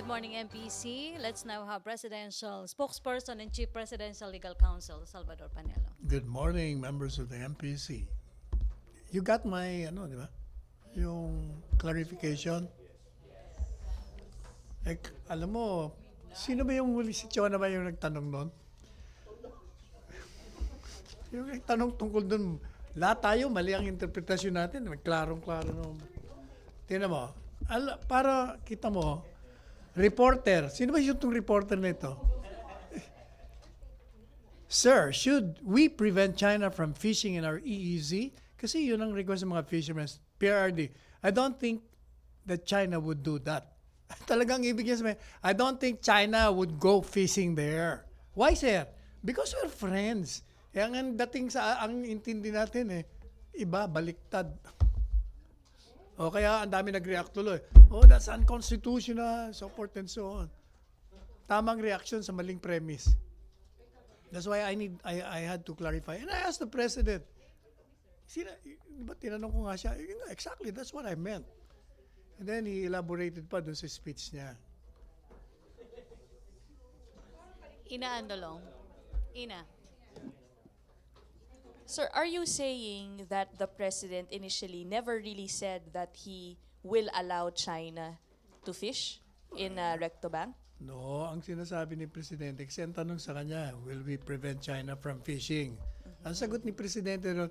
morning, MPC. Let's now have Presidential Spokesperson and Chief Presidential Legal Counsel, Salvador Panelo. Good morning, members of the MPC. You got my, di ba? Yung clarification. Alam mo, sino ba yung huli? Si Chona ba yung nagtanong nun? Yung nagtanong tungkol dun, lahat tayo, mali ang interpretasyon natin. May klarong-klaro naman. Tingnan mo, para kita mo, reporter, sino ba yung reporter nito? Sir, should we prevent China from fishing in our EEZ? Kasi yun ang request ng mga fishermen, PRD. I don't think that China would do that. Talagang ibig niya sabihin, I don't think China would go fishing there. Why, sir? Because we're friends. Ang dating sa, ang intindi natin iba, baliktad. O kaya ang dami nag-react tuloy. Oh, that's unconstitutional, so forth and so on. Tamang reaction sa maling premise. That's why I had to clarify. And I asked the President, diba tinanong ko nga siya, exactly, that's what I meant. And then he elaborated pa dun sa speech niya. Ina Andolong. Ina. Sir, are you saying that the President initially never really said that he will allow China to fish in Recto Bank? No, ang sinasabi ni Presidente, kasi ang tanong sa kanya, will we prevent China from fishing? Ang sagot ni Presidente ron,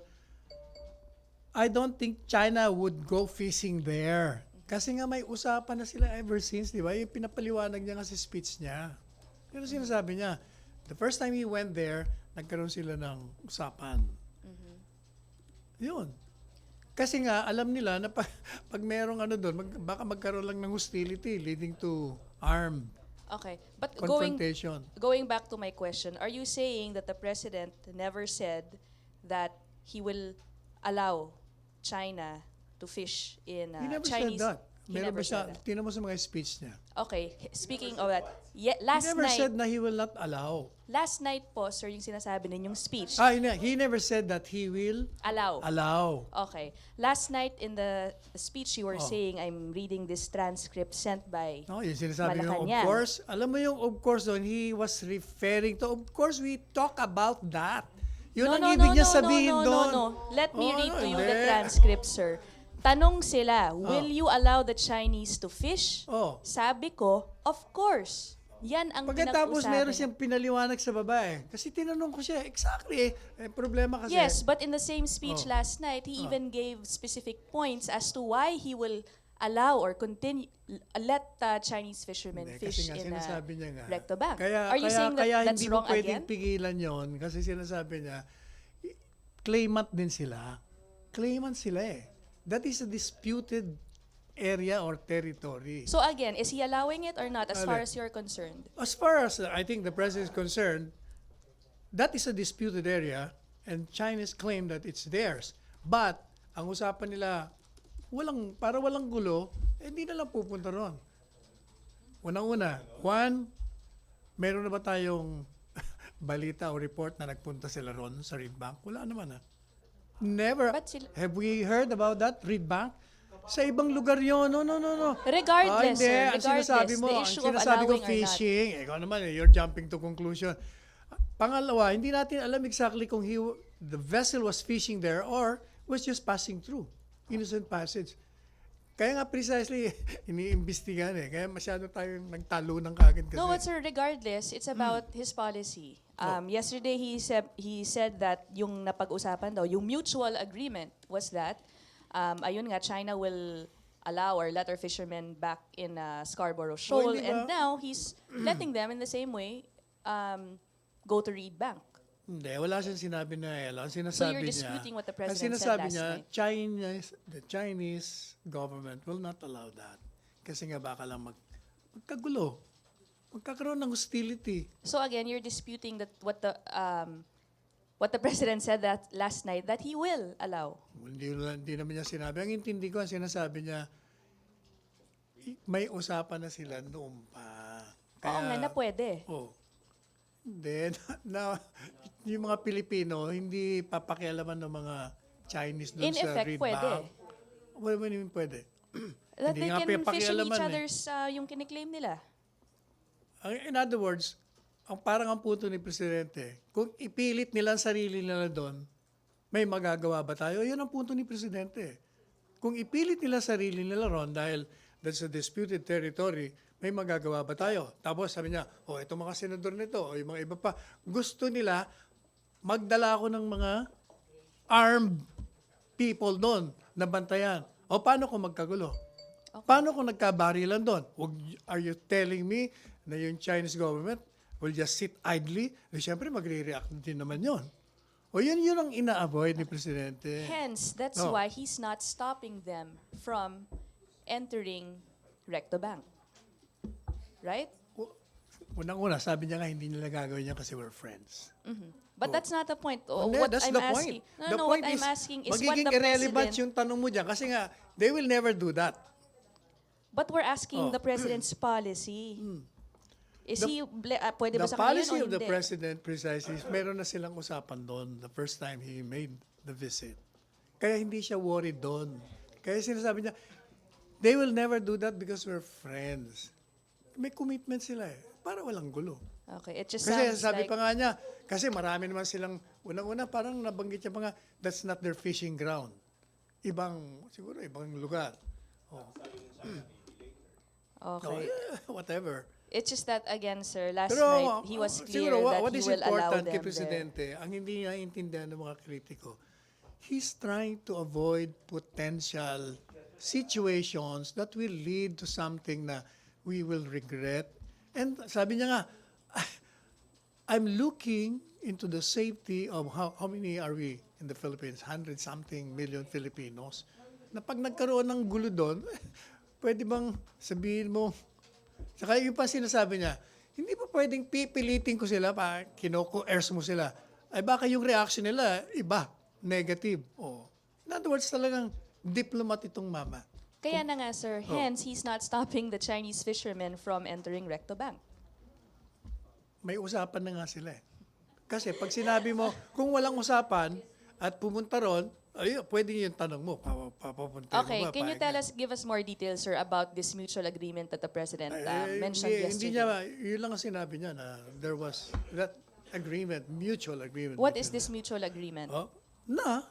I don't think China would go fishing there. Kasi nga may usapan na sila ever since, di ba? Yung pinapaliwanag niya nga sa speech niya. Pero sinasabi niya, the first time he went there, nagkaroon sila ng usapan. Yun. Kasi nga, alam nila na pag merong doon, baka magkaroon lang ng hostility leading to armed Okay, but confrontation. going back to my question, are you saying that the President never said that he will allow China to fish in He never Chinese? said that. He Meron never ba siya, said that. tingnan mo sa mga speech niya. Okay, speaking of that, He last never night, said na he will not allow. last night po, sir, yung sinasabi ninyong speech, He never said that he will allow. Okay. Last night in the speech you were saying, I'm reading this transcript sent by No, yung sinasabi niya, of Malacañang. course. Alam mo yung of course doon, he was referring to, of course we talk about that. Yun ang ibig niya sabihin doon. No. Let me read to you the hindi. transcript, sir. Tanong sila, will you allow the Chinese to fish? Oh. Sabi ko, of course. Yan ang Pagkatapos pinag-usapan. meron siyang pinaliwanag sa babae. Kasi tinanong ko siya, exactly problema kasi. Yes, but in the same speech last night, he even gave specific points as to why he will allow or continue let Chinese fishermen Hindi, fish kasi nga, in sinasabi niya nga. Recto Bank. Kaya, Are you saying that kaya that's hindi wrong mo pwedeng again? pigilan yon kasi sinasabi niya, claimant din sila. Claimant sila That is a disputed area or territory. So again, is he allowing it or not as far as you're concerned? As far as I think the president is concerned, that is a disputed area and China's claim that it's theirs. But, ang usapan nila, para walang gulo, hindi na lang pupunta ron. Unang-una, meron na ba tayong balita o report na nagpunta sila ron sa Reed Bank? Wala naman Never. Have we heard about that, Reed Bank? Sa ibang lugar yun. No. Regardless, Hindi. sir, Ang sinasabi mo, the issue of sinasabi ko allowing or not. fishing. Ikaw naman, you're jumping to conclusion. Pangalawa, hindi natin alam exactly kung the vessel was fishing there or was just passing through. Innocent passage. Kaya nga precisely, iniimbestigan Kaya masyado tayong nagtalo ng kagad kasi. No, but sir, regardless, it's about his policy. Yesterday, he said that yung napag-usapan daw, yung mutual agreement was that, ayun nga, China will allow or let our fishermen back in Scarborough Shoal, hindi ba? and now he's letting them in the same way go to Reed Bank. Hindi, wala siyang sinabi na Ang sinasabi So you're niya, disputing what the ang president sinasabi said last niya, night. the Chinese government will not allow that. Kasi nga baka lang magkagulo. Magkakaroon ng hostility. So again, you're disputing that what the president said that last night that he will allow. Hindi naman niya sinabi. Ang intindi ko, ang sinasabi niya, may usapan na sila noon pa. Oo nga na pwede. Then, yung mga Pilipino, hindi papakialaman ng mga Chinese doon In sa effect, Reed pwede. Bank. What do you mean pwede? That Hindi they nga can fish in each pakialaman other's yung kiniklaim nila. In other words, parang ang punto ni Presidente, kung ipilit nila ang sarili nila doon, may magagawa ba tayo? Yun ang punto ni Presidente. Kung ipilit nila sarili nila ron dahil that's a disputed territory, may magagawa ba tayo? Tapos sabi niya, ito mga senador nito, o yung mga iba pa, gusto nila magdala ako ng mga armed people doon na bantayan. O paano kung magkagulo? Okay. Paano kung nagkabarilan doon? Are you telling me na yung Chinese government will just sit idly? Siyempre, magre-react din naman yon. O yun ang ina-avoid ni Presidente. Hence, that's why he's not stopping them from entering Recto Bank. Right? Unang-una, sabi niya nga hindi nila gagawin niya kasi we're friends. But that's not the point. Hindi, What that's I'm the asking, point. The what point I'm is, asking is what magiging the irrelevant president. yung tanong mo dyan kasi nga, they will never do that. But we're asking the president's policy. Is he pwede ba The sa kanya yun policy o of the hindi? president precisely is meron na silang usapan doon the first time he made the visit. Kaya hindi siya worried doon. Kaya sinasabi niya, they will never do that because we're friends. May commitment sila para walang gulo. Okay, it just Kasi sounds sabi like pa nga niya, kasi marami naman silang, unang-una parang nabanggit niya pa nga, that's not their fishing ground. Siguro ibang lugar. okay. Whatever. It's just that again, sir, last Pero night he was clear siguro, that what he is will allow important them kay there. Presidente, ang hindi niya intindihan ng mga kritiko, he's trying to avoid potential situations that will lead to something na we will regret. And sabi niya nga, I'm looking into the safety of how many are we in the Philippines? 100-something million Filipinos. Na pag nagkaroon ng gulo doon, pwede bang sabihin mo, saka yung pa sinasabi niya, hindi pa pwedeng pipilitin ko sila, kinoko-airs mo sila. Ay baka yung reaction nila, iba, negative. In other words, talagang diplomat itong mama. Kaya na nga, sir, hence he's not stopping the Chinese fishermen from entering Recto Bank. May usapan na nga sila eh. Kasi pag sinabi mo, kung walang usapan at pumunta ron, pwede yung tanong mo, papapunta Okay, mo ba? can you give us more details, sir, about this mutual agreement that the President mentioned Hindi yesterday? niya, yun lang ang sinabi niya na there was that agreement, mutual agreement. What is this mutual agreement? Na,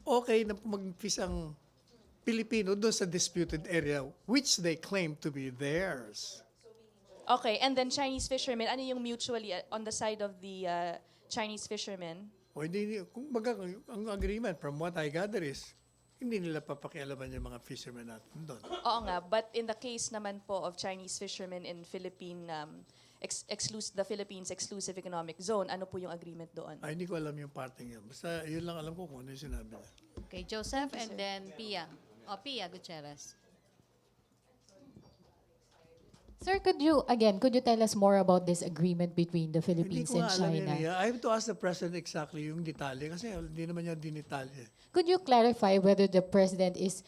okay na mag-fish ang Pilipino doon sa disputed area which they claim to be theirs. Okay, and then Chinese fishermen, ano yung mutually on the side of the Chinese fishermen? Kung baga, ang agreement from what I gather is, hindi nila papakialaman yung mga fishermen natin doon. Oo nga, but in the case naman po of Chinese fishermen in Philippine, the Philippines Exclusive Economic Zone, ano po yung agreement doon? Ay, hindi ko alam yung parting yun. Basta yun lang alam ko kung ano yung sinabi niya. Okay, Joseph and then Pia. Pia Gutierrez. Sir, could you tell us more about this agreement between the Hindi Philippines ko and nga alam yun. China? I have to ask the President exactly yung detalye kasi hindi naman niya dinitalye. Could you clarify whether the President is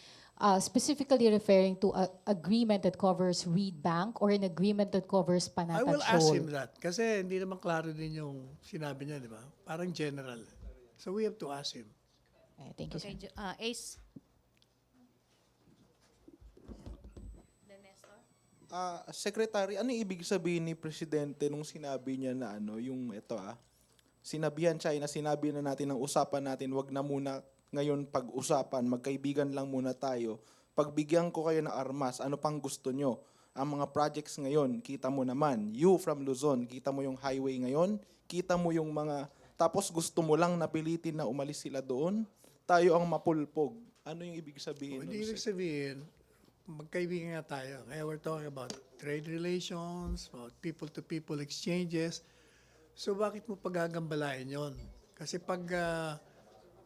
specifically referring to an agreement that covers Reed Bank or an agreement that covers I Panatag will ask Shoal? him that kasi hindi naman klaro din yung sinabi niya, di ba? Parang general. So we have to ask him. Okay, thank you, sir. Okay, Ace. Secretary, ano ibig sabihin ni Presidente nung sinabi niya na sinabihan China, sinabi na natin ng usapan natin, wag na muna ngayon pag-usapan, magkaibigan lang muna tayo. Pagbigyan ko kayo ng armas, ano pang gusto nyo? Ang mga projects ngayon, kita mo naman, you from Luzon, kita mo yung highway ngayon, kita mo yung mga, tapos gusto mo lang napilitin na umalis sila doon, tayo ang mapulpog. Ano yung ibig sabihin? Hindi ibig sabihin, magkaibigan nga tayo. Kaya we're talking about trade relations, about people-to-people exchanges. So bakit mo pagagambalain yon? Kasi pag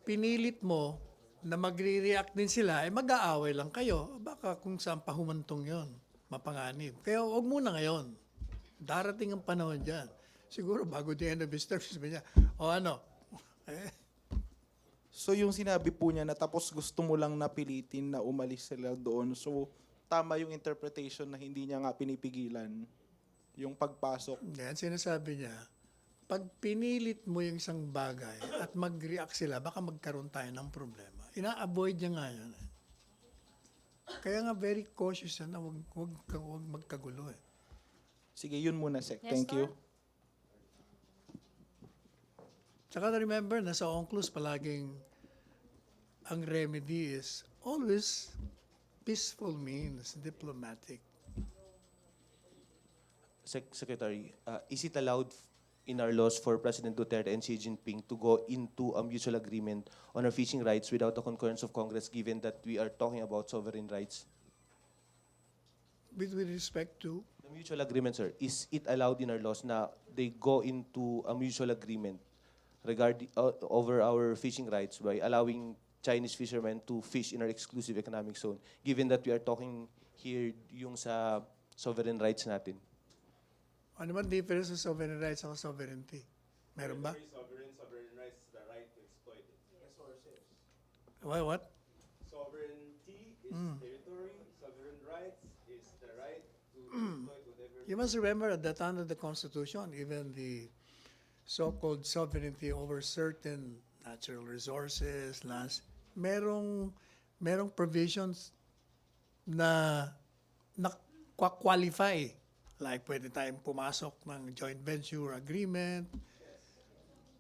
pinilit mo na magre-react din sila, mag-aaway lang kayo. Baka kung saan pa humantong yon, mapanganib. Kaya huwag muna ngayon. Darating ang panahon dyan. Siguro bago the end of his term, sabi niya, So yung sinabi po niya na tapos gusto mo lang napilitin na umalis sila doon. So tama yung interpretation na hindi niya nga pinipigilan yung pagpasok. Yan, sinasabi niya, pag pinilit mo yung isang bagay at mag-react sila, baka magkaroon tayo ng problema. Ina-avoid niya nga yun. Kaya nga very cautious na huwag magkagulo eh. Sige, yun muna, Sec. Yes, Thank you. Tsaka remember, nasa UNCLOS palaging ang remedy is always peaceful means, diplomatic. Secretary, is it allowed in our laws for President Duterte and Xi Jinping to go into a mutual agreement on our fishing rights without the concurrence of Congress, given that we are talking about sovereign rights? With respect to, The mutual agreement, sir, is it allowed in our laws na they go into a mutual agreement regarding over our fishing rights by allowing Chinese fishermen to fish in our exclusive economic zone, given that we are talking here yung sa sovereign rights natin? ano man difference sa sovereign rights at sovereignty? Meron ba? Sovereign rights is the right to exploit it. Resources. What? Sovereignty is territory. Sovereign rights is the right to exploit whatever. You must remember that under the Constitution, even the so-called sovereignty over certain natural resources, lands, merong provisions na qualify. Like pwede tayong pumasok ng joint venture agreement.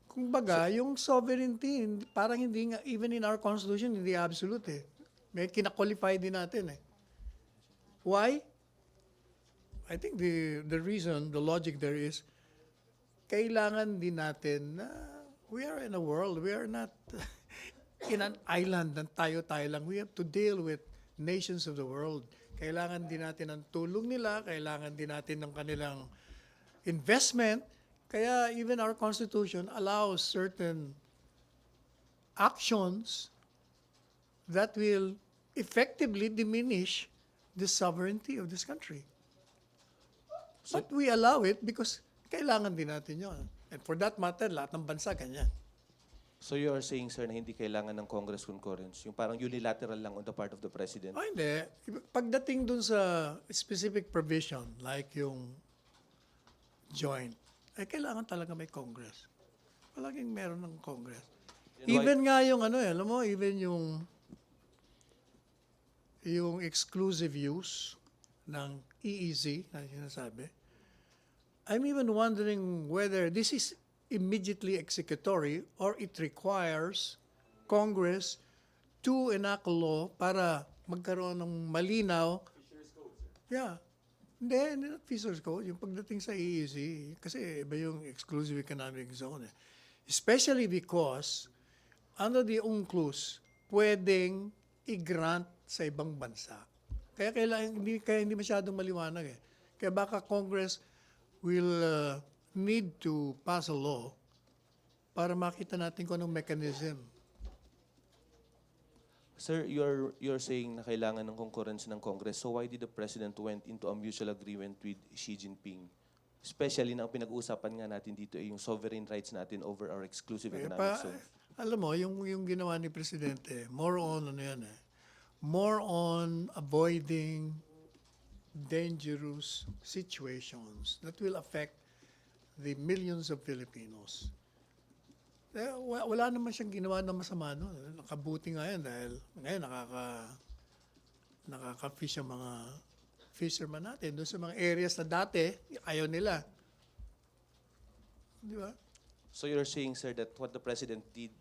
Kung baga, yung sovereignty, parang hindi nga, even in our Constitution, hindi absolute eh. May kina-qualify din natin eh. Why? I think the reason, the logic there is, kailangan din natin na we are in a world, we are not in an island na tayo-tayo lang. We have to deal with nations of the world. Kailangan din natin ang tulong nila, kailangan din natin ng kanilang investment. Kaya even our Constitution allows certain actions that will effectively diminish the sovereignty of this country. But we allow it because kailangan din natin yun. And for that matter, lahat ng bansa ganyan. So you are saying, sir, na hindi kailangan ng Congress concurrence, yung parang unilateral lang on the part of the President? O hindi. Pagdating dun sa specific provision, like yung joint, ay kailangan talaga may Congress. Palaging meron ng Congress. Even nga yung alam mo, even yung exclusive use ng EEZ, na sinasabi, I'm even wondering whether this is immediately executory or it requires Congress to enact law para magkaroon ng malinaw. Fisheries Code, sir. Yeah. Hindi not Fisheries Code. Yung pagdating sa EEZ, kasi iba yung exclusive economic zone eh. Especially because under the UNCLOS, pwedeng i-grant sa ibang bansa. Kaya hindi masyadong maliwanag eh. Kaya baka Congress will need to pass a law para makita natin kung anong mechanism. Sir, you're saying na kailangan ng concurrence ng Congress. So why did the President went into a mutual agreement with Xi Jinping? Especially na ang pinag-uusapan nga natin dito ay yung sovereign rights natin over our exclusive economic zone. Alam mo, yung ginawa ni Presidente, more on more on avoiding dangerous situations that will affect the millions of Filipinos. Wala naman siyang ginawa na masama no. Nakabuti nga yan dahil ngayon nakaka-fish ang mga fishermen natin doon sa mga areas na dati ayaw nila. Di ba? So you're saying, sir, that what the President did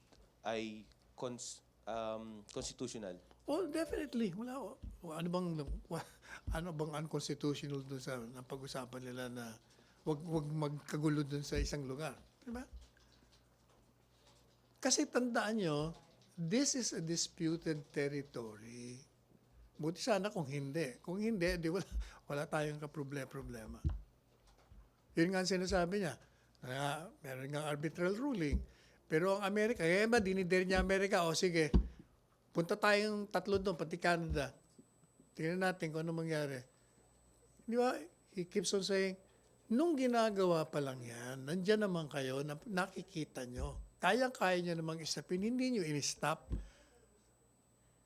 ay constitutional? Well, definitely. Ano bang unconstitutional doon sa napag-usapan nila na wag magkagulo doon sa isang lugar? Diba? Kasi tandaan nyo, this is a disputed territory. Buti sana kung hindi. Kung hindi, di wala tayong problema. Yun nga ang sinasabi niya. Meron nga arbitral ruling. Pero ang Amerika, dinider niya Amerika, sige, punta tayong tatlo doon, pati Canada. Tingnan natin kung ano mangyari. Di ba? He keeps on saying, nung ginagawa pa lang yan, nandyan naman kayo, nakikita nyo. Kaya nyo namang isapin, hindi nyo in-stop.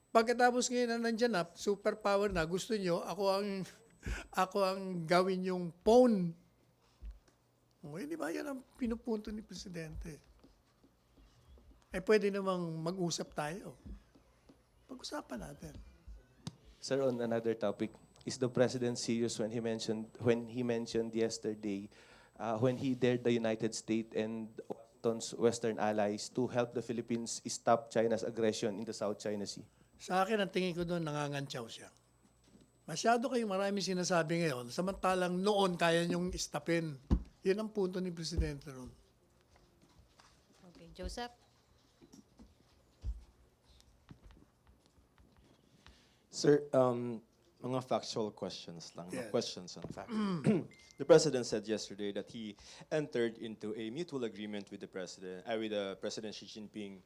Pagkatapos ngayon na nandyan na, superpower na, gusto nyo, ako ang gawin yung phone. Okay, di ba? Yan ang pinupunto ni Presidente. Pwede namang mag-usap tayo. Pag-usapan natin. Sir, on another topic, is the president serious when he mentioned yesterday when he dared the United States and Washington's Western allies to help the Philippines stop China's aggression in the South China Sea? Sa akin, ang tingin ko doon, nangangantsaw siya. Masyado kayong marami sinasabi ngayon, samantalang noon kaya niyong istapin. Yun ang punto ni Presidente ron. Okay, Joseph? Sir, mga factual questions lang. Yes. Questions on fact. The president said yesterday that he entered into a mutual agreement with the President Xi Jinping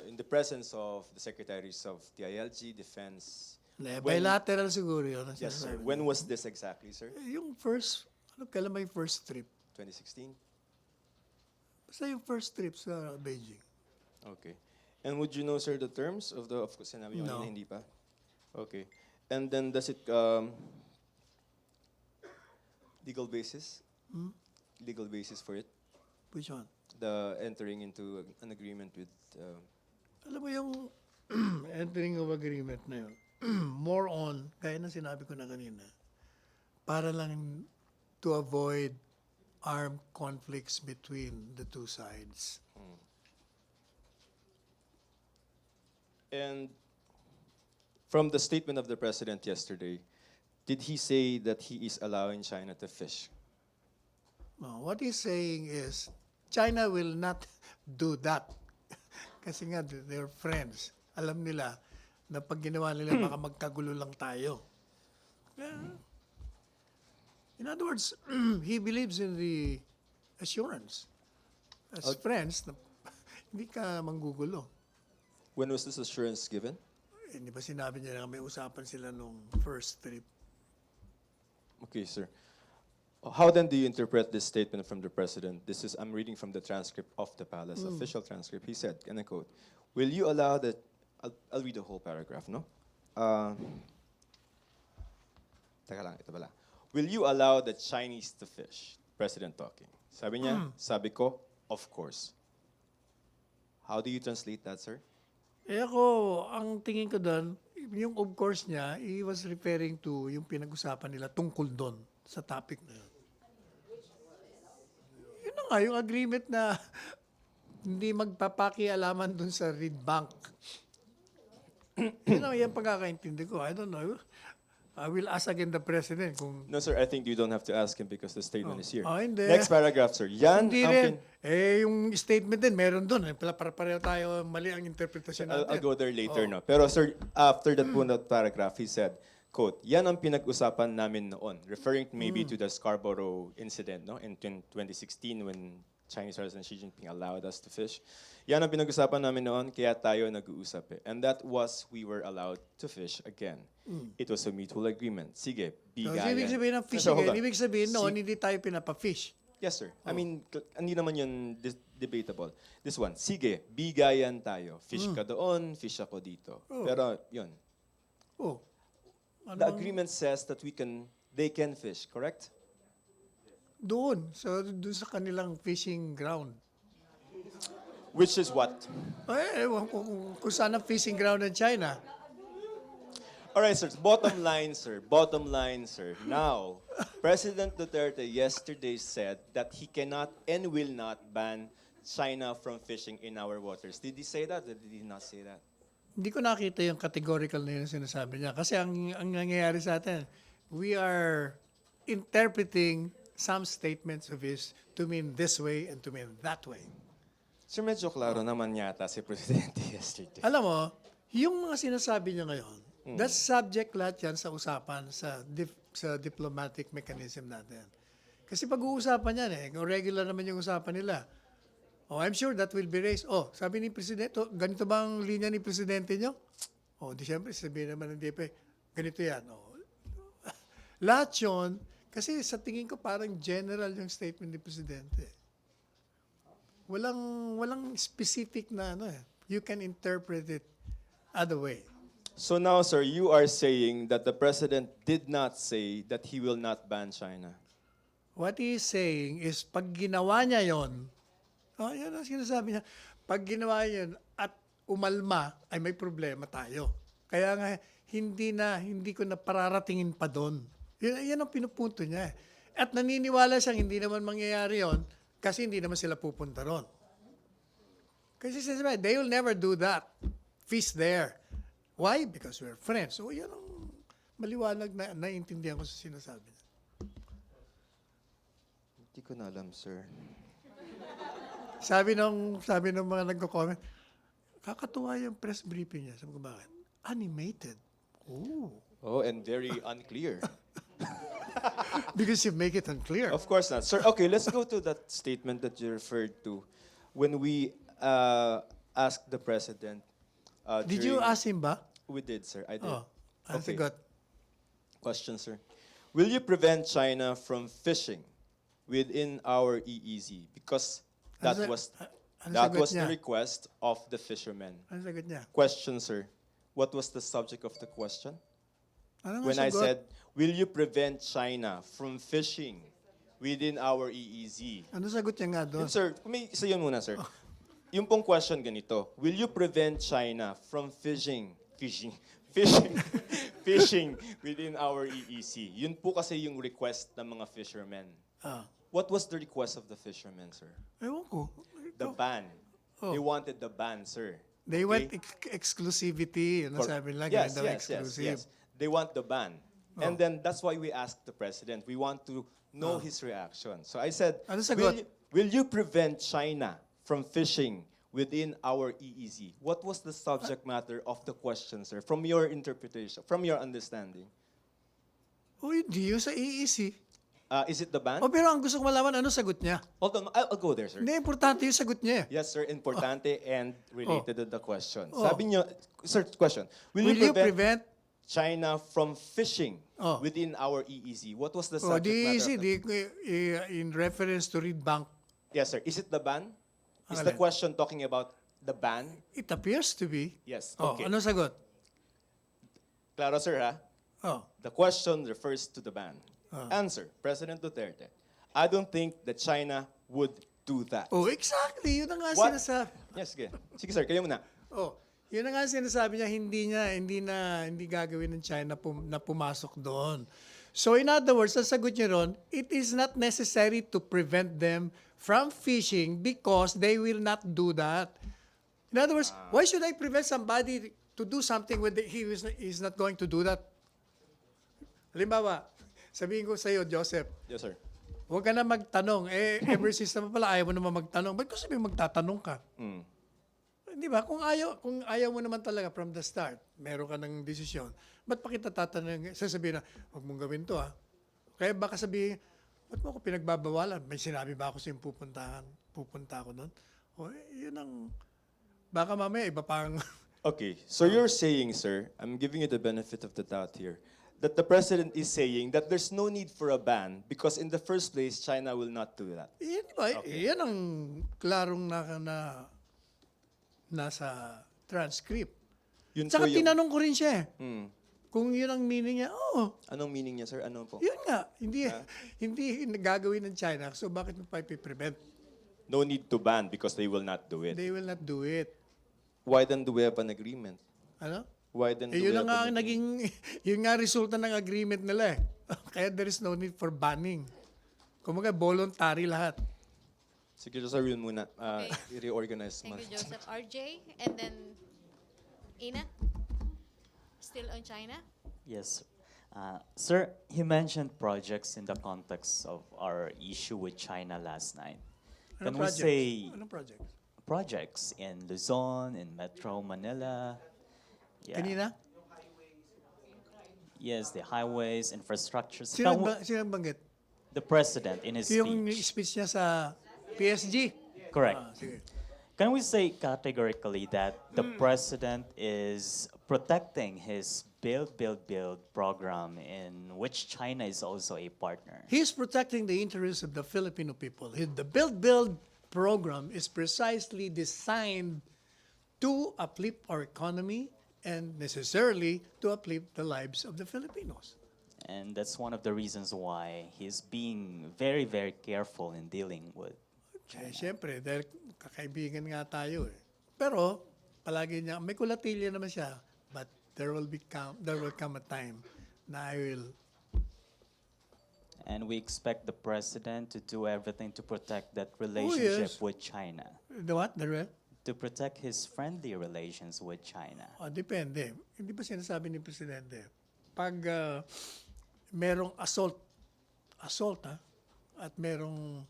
in the presence of the secretaries of DILG, Defense. Bilateral siguro yun. ang Yes, sir. sinasabi When niya. was this exactly, sir? Yung first, kailan ba yung first trip? 2016? Basta yung first trip sa Beijing. Okay. And would you know, sir, the terms of course, sinabi niyo No. kanina, hindi pa? Okay. And then does it, legal basis? Legal basis for it? Which one? The entering into an agreement with, Alam mo yung entering of agreement na yun, more on, gaya na sinabi ko na kanina, para lang to avoid armed conflicts between the two sides. and from the statement of the president yesterday, did he say that he is allowing China to fish? No, what he's saying is, China will not do that. Kasi nga, they're friends. Alam nila na pag ginawa nila, baka magkagulo lang tayo. In other words, he believes in the assurance. As friends, na hindi ka manggugulo. When was this assurance given? Hindi ba sinabi niya na may usapan sila nung first trip? Okay, sir. How then do you interpret this statement from the president? I'm reading from the transcript of the palace, official transcript. He said, and I quote, will you allow the, I'll read the whole paragraph, no? Teka lang, ito pala. Will you allow the Chinese to fish? President talking. Sabi niya, sabi ko, of course. How do you translate that, sir? Eh ako, ang tingin ko doon, yung of course niya, he was referring to yung pinag-usapan nila tungkol doon sa topic na yun. Yun na nga, yung agreement na hindi magpapakialaman doon sa reed bank. Yun ang yung pagkakaintindi ko. I don't know. I will ask again the president kung... No, sir, I think you don't have to ask him because the statement is here. Hindi. Next paragraph, sir. Yan Hindi ang rin. Yung statement din, meron doon. Para-pareho tayo, mali ang interpretasyon natin. I'll go there later, no? Pero sir, after that po that paragraph, he said, quote, yan ang pinag-usapan namin noon, referring maybe to the Scarborough incident, no? In 2016 when Chinese President Xi Jinping allowed us to fish. Yan ang pinag-usapan namin noon, kaya tayo nag-uusap eh. And that was, we were allowed to fish again. It was a mutual agreement. Sige, So, bigayan. ibig sabihin ng fish Sir, hold again, on. ibig sabihin noon, hindi tayo pinapa-fish. Yes, sir. I mean, hindi naman yun debatable. This one, sige, bigayan tayo. Fish ka doon, fish ako dito. Pero, yun. Oh. The agreement says that they can fish, correct? Doon. So, doon sa kanilang fishing ground. Which is what? Eh, ewan ko kung saan ang fishing ground ng China. All right, sir. Bottom line, sir. Bottom line, sir. Now, President Duterte yesterday said that he cannot and will not ban China from fishing in our waters. Did he say that or did he not say that? Hindi ko nakita yung categorical na yun sinasabi niya. Kasi ang nangyayari sa atin, we are interpreting some statements of his to mean this way and to mean that way. Sir, medyo klaro naman yata si Presidente yesterday. Alam mo, yung mga sinasabi niya ngayon, that's subject lahat yan sa usapan, sa diplomatic mechanism natin. Kasi pag-uusapan yan kung regular naman yung usapan nila. Oh, I'm sure that will be raised. Oh, sabi ni Presidente, ganito ba ang linya ni Presidente nyo? Oh, di siyempre, sabihin naman ng DP, ganito yan. Oh. Lahat yun, kasi sa tingin ko parang general yung statement ni Presidente. Walang specific na you can interpret it other way. So now, sir, you are saying that the President did not say that he will not ban China. What he's saying is, pag ginawa niya yon, yan ang sinasabi niya, pag ginawa yun at umalma, ay may problema tayo. Kaya nga, hindi ko na pararatingin pa doon. Yan ang pinupunto niya. At naniniwala siyang hindi naman mangyayari yon kasi hindi naman sila pupunta ron. Kasi sabi, they will never do that. Feast there. Why? Because we're friends. So yan ang maliwanag na naiintindihan ko sa sinasabi niya. Hindi ko na alam, sir. Sabi ng mga nagko-comment, kakatuwa yung press briefing niya. Sabi ko, bakit? Animated. Oh. Oh, and very unclear. Because you make it unclear. Of course not. Sir, okay, let's go to that statement that you referred to. When we asked the president. Did you ask him ba? We did, sir. I did. Oh, I Okay. forgot. Question, sir. Will you prevent China from fishing within our EEZ? Because that Ano sa- was ano that sagot was niya? the request of the fishermen. Ano sagot niya? Question, sir. What was the subject of the question? Ano nga When I sagot? said, will you prevent China from fishing within our EEZ? Ano sagot niya nga doon? Yun, sir, isa yun muna, sir. Yung pong question ganito, will you prevent China from fishing within our EEZ? Yun po kasi yung request ng mga fishermen. Ah, What was the request of the fishermen, sir? ewan ko. The ban. Oh. They wanted the ban, sir. They want Okay? exclusivity. Ano sabi nila? Yes, Ganun daw yes, exclusive. yes. They want the ban. And then that's why we asked the president. We want to know his reaction. So I said, Ano sagot? will you prevent China from fishing within our EEZ? What was the subject matter of the question, sir? From your interpretation, from your understanding. Oh, hindi yun sa EEC. Is it the ban? Oh, pero ang gusto ko malaman, ano sagot niya? Hold on, I'll go there, sir. Hindi, importante yung sagot niya. Yes, sir, importante and related to the question. Oh. Sabi niyo, sir, question. Will you prevent? China from fishing Oh. within our EEZ? What was the Oh, subject the matter? EEC, in reference to read bank, Yes, sir. Is it the ban? Is Ang the alin? question talking about the ban? it appears to be. Yes. Oh, Okay. ano sagot? Claro, sir, ha? Oh, The question refers to the ban. Answer, President Duterte. I don't think that China would do that. oh, exactly. Yun ang nga What? sinasabi. Yes, sige. Sige, sir, kayo muna. Oh, yun ang nga sinasabi niya, hindi gagawin ng China na pumasok doon. So in other words, ang sagot niya ron, it is not necessary to prevent them from fishing because they will not do that. In other words, why should I prevent somebody to do something when he is not going to do that? Halimbawa, sabihin ko sa iyo, Joseph, Yes, sir. huwag ka na magtanong. Ever since naman pala, ayaw mo naman magtanong. Ba't ko sabihin magtatanong ka? Mm. Di ba? Kung ayaw mo naman talaga from the start, meron ka ng desisyon, ba't pa kita tatanong, sasabihin na, huwag mong gawin to ha. Kaya baka sabihin, ba't mo ako pinagbabawalan? May sinabi ba ako sa pupunta ako doon? O, yun ang, baka mamaya iba pang, Okay, so you're saying, sir, I'm giving you the benefit of the doubt here, that the president is saying that there's no need for a ban because in the first place, China will not do that. yan, di ba? Yan ang klarong nasa transcript. Yun Tsaka po yung- tinanong ko rin siya eh. Mm. Kung yun ang meaning niya, Anong meaning niya, sir? Ano po? yun nga, hindi gagawin ng China, so bakit mo pa ipiprevent? No need to ban because they will not do it. They will not do it. Why then do we have an agreement? Ano? Why then do we Yun have na nga an ang agreement? yun nga resulta ng agreement nila eh. Kaya there is no need for banning. Kumaga, voluntary lahat. Sige, sir, yun muna. Okay. I-reorganize mo. Thank you, Joseph. RJ, and then Ina? Still on China? Yes. Sir, you mentioned projects in the context of our issue with China last night. Can we say Anong project? projects in Luzon, in Metro Manila? Yeah. Kanina? Yes, the highways, infrastructures. Sinang banggit? The president in his Yung speech. speech niya sa PSG? Correct. Sige. Can we say categorically that the president is protecting his Build, Build, Build program in which China is also a partner? He's protecting the interests of the Filipino people. The Build program is precisely designed to uplift our economy and necessarily to uplift the lives of the Filipinos. And that's one of the reasons why he's being very, very careful in dealing with. Siyempre, dahil kakaibigan nga tayo eh. Pero, palagi niya, may kulatilya naman siya, but there will come a time na I will. And we expect the president to do everything to protect that relationship yes. with China, The what? The real? to protect his friendly relations with China. Depende. Hindi ba sinasabi ni Presidente, pag merong assault at merong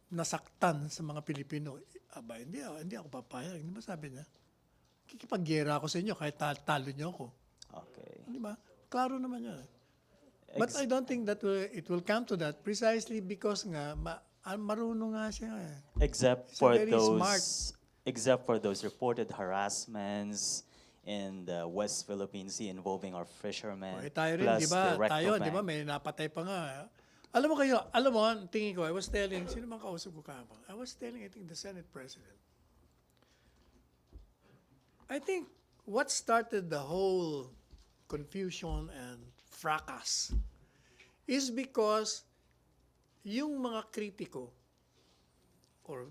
nasaktan sa mga Pilipino, hindi ako papayag. Hindi ba sabi niya? Kikipagyera ako sa inyo kahit talo niyo ako. Okay. Di ba? Klaro naman yan. But I don't think that it will come to that precisely because nga marunong nga siya. Except He's for very smart. those reported harassments in the West Philippine Sea involving our fishermen, Tayo rin, plus di ba? the recto Tayo, di ba? bank. May napatay pa nga. Alam mo, ang tingin ko, I was telling, sino man kausap ko kahapon? I was telling, I think, the Senate President. I think what started the whole confusion and fracas is because yung mga kritiko, or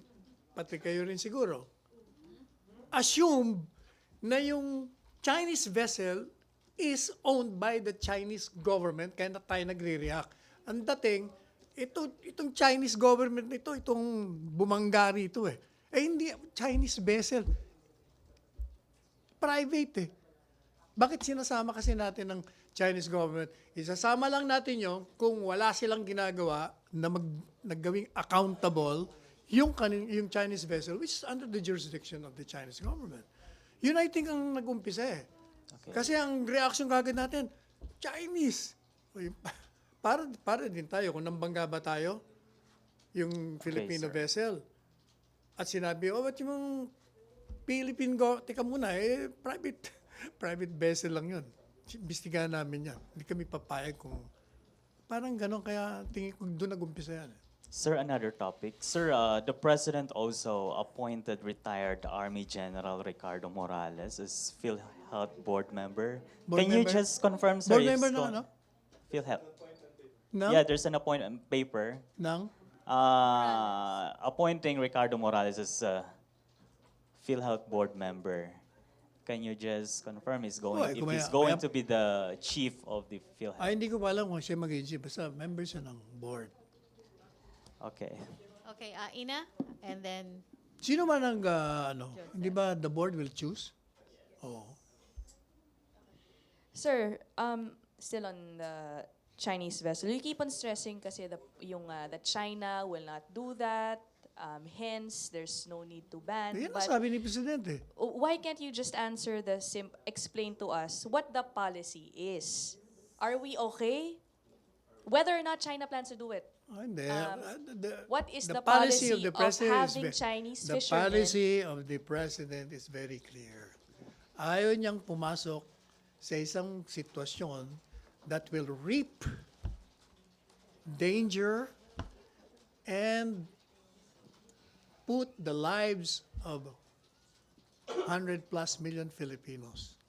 pati kayo rin siguro, assume na yung Chinese vessel is owned by the Chinese government kaya na tayo nagre-react. Ang dating, itong Chinese government nito, itong bumanggari ito eh. Hindi, Chinese vessel. Private eh. Bakit sinasama kasi natin ng Chinese government? Isasama lang natin yun kung wala silang ginagawa na naggawing accountable yung Chinese vessel which is under the jurisdiction of the Chinese government. Yun I think ang nag-umpisa eh. Okay. Kasi ang reaction kagad natin, Chinese. Uy, para din tayo, kung nambangga ba tayo, yung Filipino sir. vessel. At sinabi, ba't yung teka muna, private vessel lang yun. Imbestigahan namin yan. Hindi kami papayag kung, parang ganon, kaya tingin ko doon nag-umpisa yan. Sir, another topic. Sir, the president also appointed retired Army General Ricardo Morales as PhilHealth board member. Board Can you member? just confirm, sir? Board if member it's ng go- ano? PhilHealth. Nang? Yeah, there's an appointment paper appointing Ricardo Morales as PhilHealth board member. Can you just confirm if he's going to be the chief of the PhilHealth? Hindi ko pa alam kung siya mag-chief. Basta member siya ng board. Okay. Okay, Ina, and then Sino man ang, hindi ba the board will choose? Oh. Sir, still on the Chinese vessel, you keep on stressing kasi that China will not do that. Hence, there's no need to ban. Yan ang But sabi ni Presidente. why can't you just answer explain to us what the policy is? Are we okay? Whether or not China plans to do it. Hindi. What is the policy of the of President having Chinese The fishermen? policy of the President is very clear. Ayaw niyang pumasok sa isang sitwasyon that will reap danger and put the lives of 100+ million Filipinos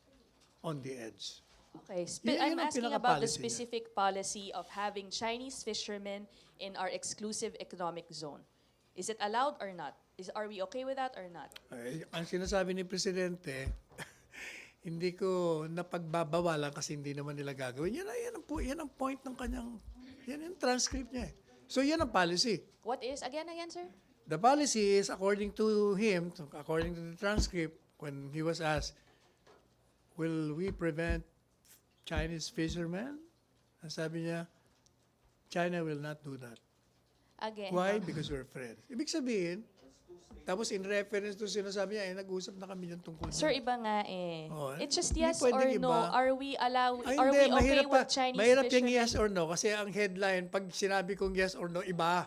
on the edge. Okay, Yun I'm ang asking about the pinaka-policy niya. specific policy of having Chinese fishermen in our exclusive economic zone. Is it allowed or not? Are we okay with that or not? Ang sinasabi ni Presidente, hindi ko napagbabawalan kasi hindi naman nila gagawin. Yan ang point ng kanyang, yan yung transcript niya. So yan ang policy. What is, again, sir? The policy is according to him, according to the transcript, when he was asked, will we prevent Chinese fishermen? Ang sabi niya, China will not do that. Again. Why? Because we're friends. Ibig sabihin, tapos in reference to sinasabi niya, nag-usap na kami yung tungkol Sir, niya. iba nga eh. Oh, It's just hindi yes or pwedeng no. iba. Are we Ay, are hindi, we okay with Chinese mahirap yung fishermen? yes or no kasi ang headline, pag sinabi kong yes or no, iba.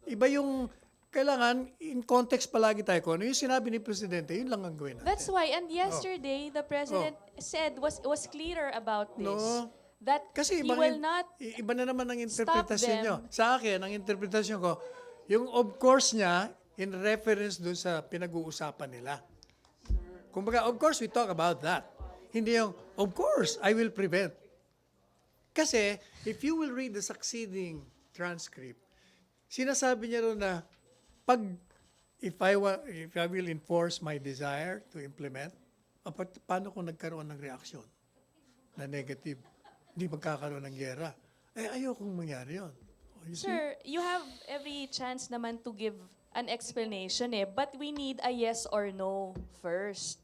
Iba yung, kailangan, in context palagi tayo kung ano yung sinabi ni Presidente, yun lang ang gawin natin. That's why, and yesterday, the President said, was clearer about this. No. That Kasi he will not iba na naman ang interpretasyon them. nyo. Sa akin, ang interpretasyon ko, yung of course niya, in reference dun sa pinag-uusapan nila. Kumbaga, of course, we talk about that. Hindi yung, of course, I will prevent. Kasi, if you will read the succeeding transcript, sinasabi niya ron na, if I will enforce my desire to implement, paano kung nagkaroon ng reaksyon? na negative. Hindi magkakaroon ng gera. Ayokong mangyari yun. You see? Sir, you have every chance naman to give an explanation but we need a yes or no first.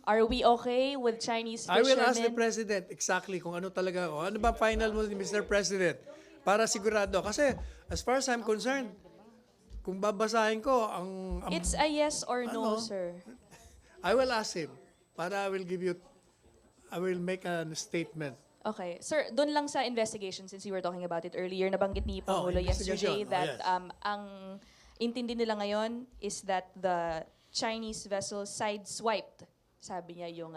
Are we okay with Chinese I fishermen? will ask the President exactly kung ano talaga, o ano ba final mo ni Mr. President para sigurado. Kasi as far as I'm concerned, kung babasahin ko, ang It's a yes or no, Ano? sir. I will ask him para I will make a statement. Okay. Sir, doon lang sa investigation, since you were talking about it earlier, nabanggit ni Pangulo yesterday investigation. that Yes. ang intindi nila ngayon is that the Chinese vessel sideswiped, sabi niya, yung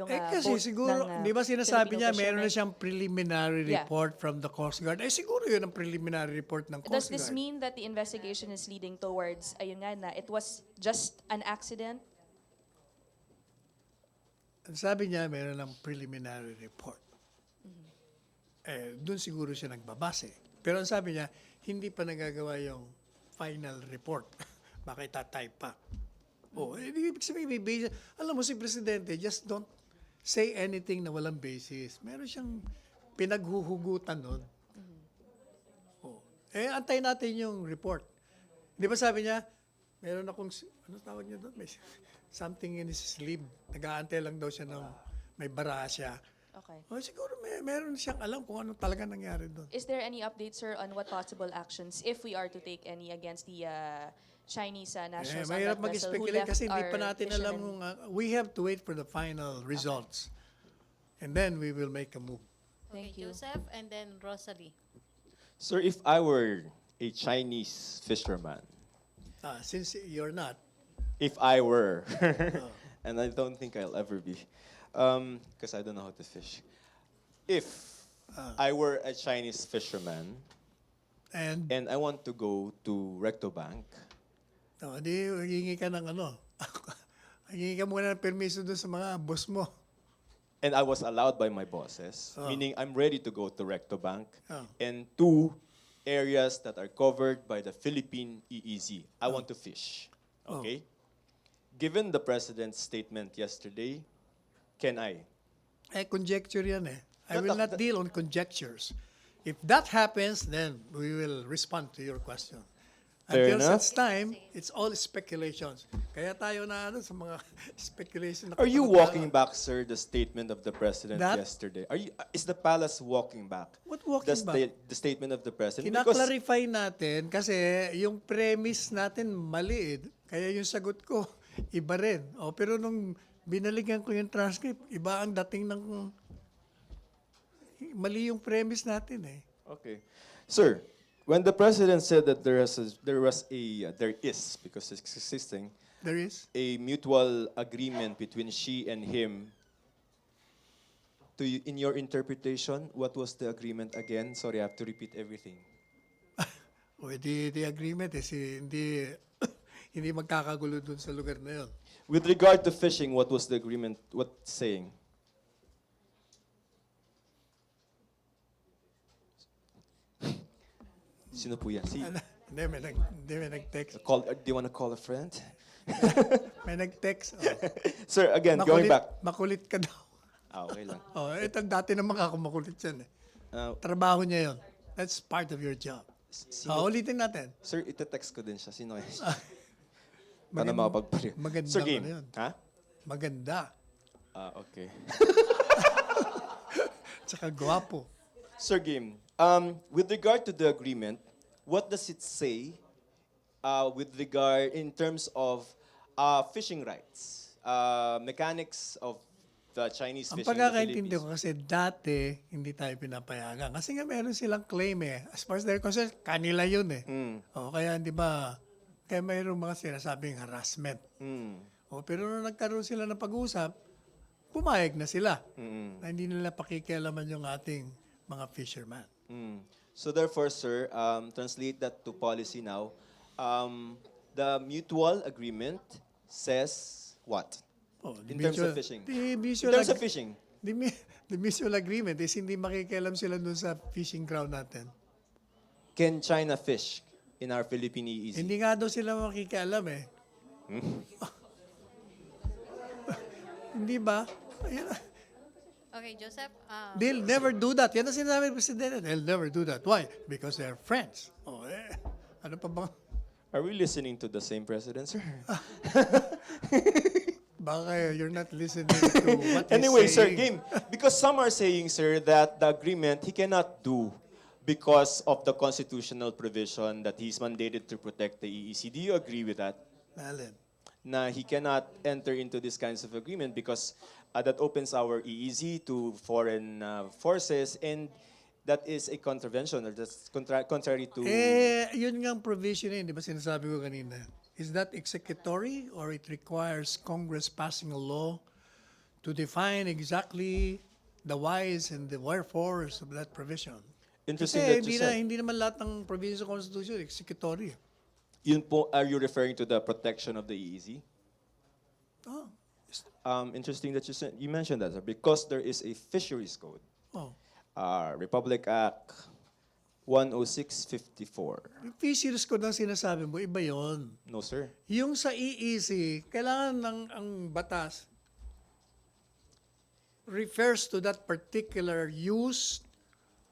Kasi boat siguro, ng, di ba sinasabi Filipino niya, meron na fishermen. siyang preliminary Yeah. report from the Coast Guard. Siguro yun ang preliminary report ng Does Coast this Guard. mean that the investigation is leading towards, ayun nga na, it was just an accident? Ang sabi niya, meron ng preliminary report. Doon siguro siya nagbabase. Pero ang sabi niya, hindi pa nagagawa yung final report. Baka itatype pa. Ibig sabihin, may basis. Alam mo, si Presidente, just don't say anything na walang basis. Meron siyang pinaghuhugutan nun. Antayin natin yung report. Di ba sabi niya, meron akong, ano tawag niya doon? May something in his sleeve. Nag-aantay lang daw siya ng may bara siya. Okay. Siguro meron siyang alam kung ano talaga nangyari doon. Is there any update, sir, on what possible actions, if we are to take any, against the Chinese nationals on Mahirap that vessel who mag-speculate left kasi hindi our pa natin alam fishermen? kung, we have to wait for the final results. And then we will make a move. Thank Okay, you. Joseph, and then Rosalie. Sir, if I were a Chinese fisherman, Since you're not, if I were, and I don't think I'll ever be, because I don't know how to fish. If I were a Chinese fisherman and and I want to go to Recto Bank, di hihingi ka ng ano. Hihingi ka muna ng permiso doon sa mga boss mo. and I was allowed by my bosses, meaning I'm ready to go to Recto Bank, Oh. and 2 areas that are covered by the Philippine EEZ. I want to fish. Okay? Given the President's statement yesterday, can I? Conjecture yan eh. I will not deal on conjectures. If that happens, then we will respond to your question. Fair Until enough. such time, it's all speculations. Kaya tayo na sa mga speculation. Are you walking back, sir, the statement of the President That- yesterday? Is the palace walking back? What walking back? The statement of the President? Because Kina-clarify natin kasi yung premise natin mali eh. Kaya yung sagot ko, iba rin. Pero nung binalikan ko yung transcript, iba ang dating ng... Mali yung premise natin eh. okay, sir. When the President said that there is because it's existing There is? a mutual agreement between she and him. In your interpretation, what was the agreement again? Sorry, I have to repeat everything. The agreement is hindi hindi magkakagulo dun sa lugar na yun. With regard to fishing, what was the agreement? What saying? Sino po yan? Hindi, may nag-text. Do you want to call a friend? May nag-text. Sir, again, going back. Makulit ka daw. Okay lang. Ito dati naman ako makulit yan eh. Uh, Trabaho niya yun. That's part of your job. Ulitin natin. Sir, ite-text ko din siya. Sino yan? Para Maganda- makapagpaliw. maganda Sir, game. ano yun. Ha? Maganda. Okay. Tsaka gwapo. Sir, game. With regard to the agreement, what does it say in terms of fishing rights, mechanics of the Chinese Ang fishing in the pagkakaintindi ko Philippines? kasi dati hindi tayo pinapayagan. Kasi nga meron silang claim eh. As far as they're concerned, kanila yun eh. Kaya di ba, kaya mayroong mga sinasabing harassment. Pero nung nagkaroon sila ng pag-uusap, pumayag na sila. Na hindi nila pakikialaman yung ating mga fisherman. So therefore, sir, translate that to policy now. The mutual agreement says what? In terms of fishing. In terms of fishing. The mutual agreement is hindi makikialam sila dun sa fishing ground natin. Can China fish in our Philippine EEZ? Hindi nga daw sila makikialam eh. Hindi ba? Ayan. Okay, Joseph. They'll never do that. Yan ang sinasabi ng Presidente. They'll never do that. Why? Because they're friends. Oh, ano pa ba? Are we listening to the same president, sir? Baka you're not listening to what Anyway, he's sir, saying. game. Because some are saying, sir, that the agreement he cannot do because of the constitutional provision that he's mandated to protect the EEC. Do you agree with that? Alin? Na he cannot enter into these kinds of agreement because that opens our EEZ to foreign forces, and that is a contravention, or that's contrary to... Yun nga ang provision di ba sinasabi ko kanina? Is that executory or it requires Congress passing a law to define exactly the whys and the wherefores of that provision? Interesting Kasi that you said. hindi naman lahat ng provision sa Constitution executory. Yun po, are you referring to the protection of the EEZ? Oh. Interesting that you mentioned that, sir, because there is a fisheries code, Oh. Republic Act 10654. Yung fisheries code ang sinasabi mo, iba yon. No, sir. Yung sa EEC, kailangan ang batas refers to that particular use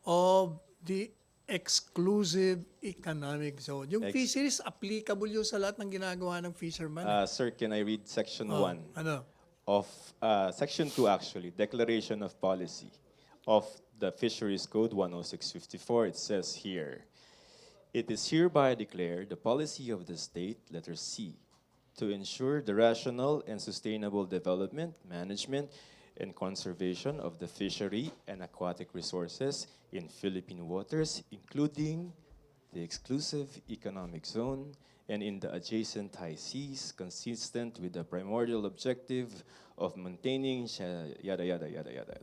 of the exclusive economic zone. Yung fisheries, applicable yun sa lahat ng ginagawa ng fisherman. Sir, can I read section Oh, 1 Ano? of section 2 actually, Declaration of Policy of the Fisheries Code 10654? It says here, it is hereby declared the policy of the state, letter C, to ensure the rational and sustainable development, management, and conservation of the fishery and aquatic resources in Philippine waters, including the exclusive economic zone and in the adjacent high seas, consistent with the primordial objective of maintaining yada yada yada yada.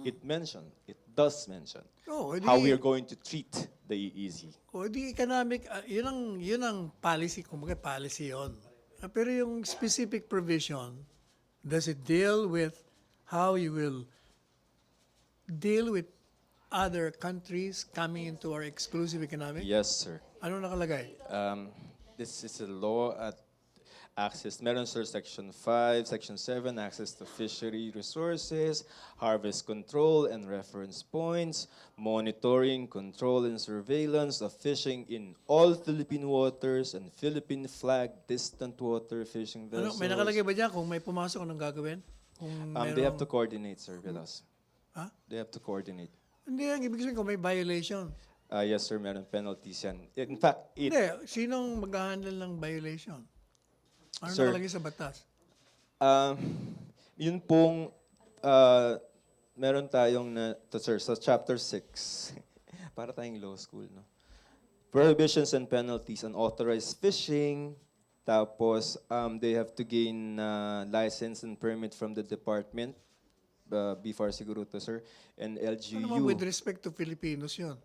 It does mention Oh, how we are going to treat the EEZ. O di economic, yun ang policy, kumbaga policy yun. Pero yung specific provision, does it deal with how you will deal with other countries coming into our exclusive economic? Yes, sir. Ano nakalagay? This is a law at access. Meron, sir, section 5, section 7, access to fishery resources, harvest control and reference points, monitoring, control, and surveillance of fishing in all Philippine waters and Philippine flag distant water fishing Ano, vessels. may nakalagay ba dyan kung may pumasok, anong gagawin? Kung They have to merong- coordinate, sir, with us. Ha? They have to coordinate. Hindi, ang ibig sabihin kung may violation. Yes, sir, meron penalties yan. In fact, Hindi, sinong mag-handle ng violation? Ano Sir. nakalagay sa batas? Yun pong, meron tayong, sir, sa chapter 6, para tayong law school, no? Prohibitions and penalties on authorized fishing, tapos they have to gain license and permit from the department, before siguro to, sir, and Ano naman with LGU. respect to Filipinos yun?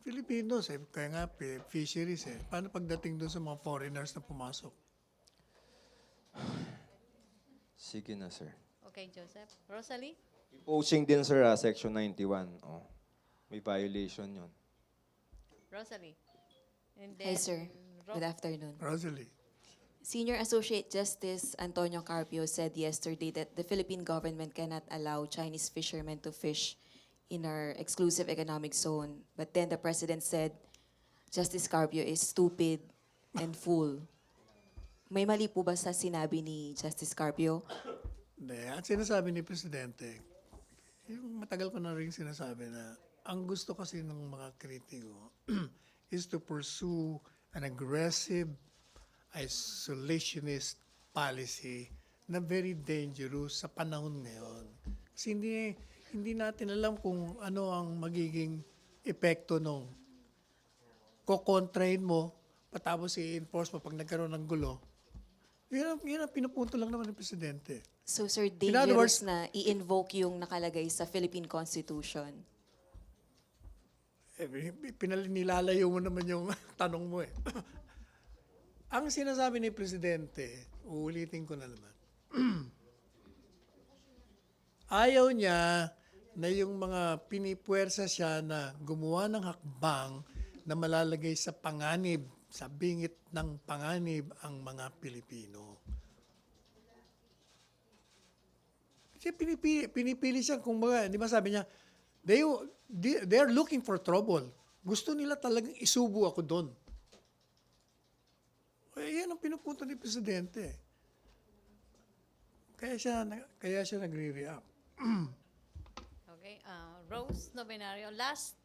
Filipinos, kaya nga fisheries Paano pagdating doon sa mga foreigners na pumasok? Sige na, sir. Okay, Joseph. Rosalie? Poaching din, sir, section 91. Oh, may violation yun. Rosalie. And Hi, then, sir. Good afternoon. Rosalie. Senior Associate Justice Antonio Carpio said yesterday that the Philippine government cannot allow Chinese fishermen to fish in our exclusive economic zone. But then the President said Justice Carpio is stupid and fool. May mali po ba sa sinabi ni Justice Carpio? Hindi, ang sinasabi ni Presidente, yung matagal ko na rin sinasabi na ang gusto kasi ng mga kritiko is to pursue an aggressive isolationist policy na very dangerous sa panahon ngayon. Kasi hindi natin alam kung ano ang magiging epekto nung kukontrahin mo, patapos i-enforce mo pag nagkaroon ng gulo. Yun ang pinupunto lang naman ng Presidente. So, sir, In other words- dangerous na i-invoke yung nakalagay sa Philippine Constitution. Nilalayo mo naman yung tanong mo Ang sinasabi ni Presidente, uulitin ko na naman, ayaw niya na yung mga pinipuwersa siya na gumawa ng hakbang na malalagay sa panganib, sa bingit ng panganib ang mga Pilipino. Kasi pinipili siya, kung mga, di ba sabi niya, they're looking for trouble. Gusto nila talagang isubo ako doon. Eh, yan ang pinupunto ni Presidente. Kaya siya nagre-react. Okay, Rose Novenario. Last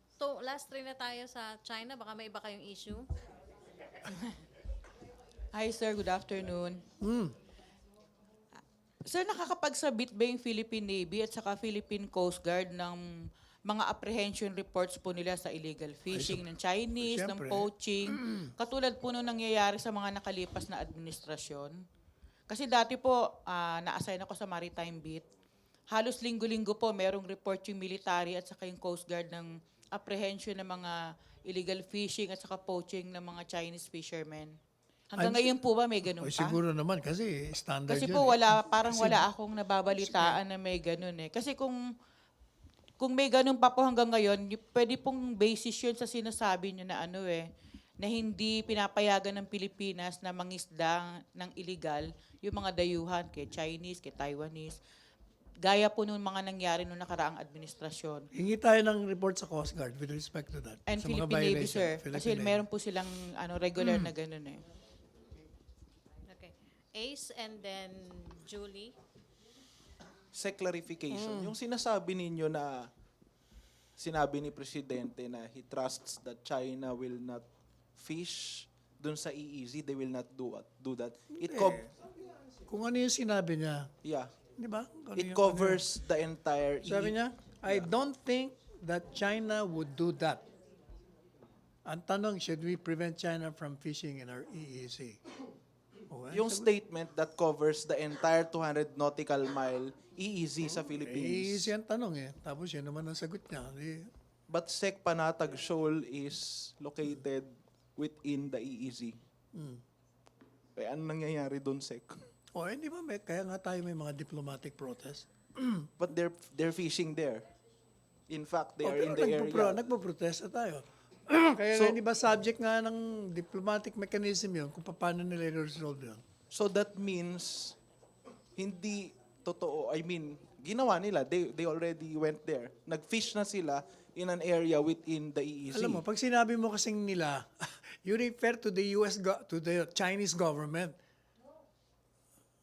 three na tayo sa China. Baka may iba kayong issue. Hi sir, good afternoon. Sir, nakakapagsabit ba yung Philippine Navy at saka Philippine Coast Guard ng mga apprehension reports po nila sa illegal fishing ng Chinese, ng Siyempre. poaching, katulad po nung nangyayari sa mga nakalipas na administrasyon? Kasi dati po, na-assign ako sa Maritime Beat. Halos linggo-linggo po, merong report yung military at saka yung Coast Guard ng apprehension ng mga illegal fishing at saka poaching ng mga Chinese fishermen. Hanggang ngayon po ba may ganun O, pa? siguro naman, kasi standard Kasi yun. po wala akong nababalitaan na may ganun eh. Kasi kung may ganun pa po hanggang ngayon, pwede pong basis yun sa sinasabi nyo na na hindi pinapayagan ng Pilipinas na mangisda ng illegal yung mga dayuhan kay Chinese, kay Taiwanese. Gaya po nung mga nangyari nung nakaraang administrasyon. Hingi tayo ng report sa Coast Guard with respect to that. And sa mga Philippine Navy, violation. sir. Philippine Kasi Navy. meron po silang regular na ganun eh. Okay. Ace and then Julie. Sa clarification, yung sinasabi ninyo na sinabi ni Presidente na he trusts that China will not fish dun sa EEZ, they will not do that. Kung ano yung sinabi niya, Yeah. di ba? Ano It yung- covers the entire Sabi niya, I don't think that China would do that. Ang tanong, should we prevent China from fishing in our EEZ? Okay. Yung statement that covers the entire 200 nautical mile EEZ sa Philippines. EEZ ang tanong eh. Tapos yun naman ang sagot niya. But Sec Panatag Shoal is located within the EEZ. Kaya ano nangyayari doon, Sec? O, hindi ba? Kaya nga tayo may mga diplomatic protest. But they're fishing there. In fact, they O, are in the area. nagpo-protesta tayo. Kaya So- nga, hindi ba subject nga ng diplomatic mechanism yun kung paano nila i-resolve yun? So that means hindi totoo. I mean, ginawa nila. They already went there. Nag-fish na sila in an area within the EEZ. Alam mo, pag sinabi mo kasing nila, you refer to the to the Chinese government.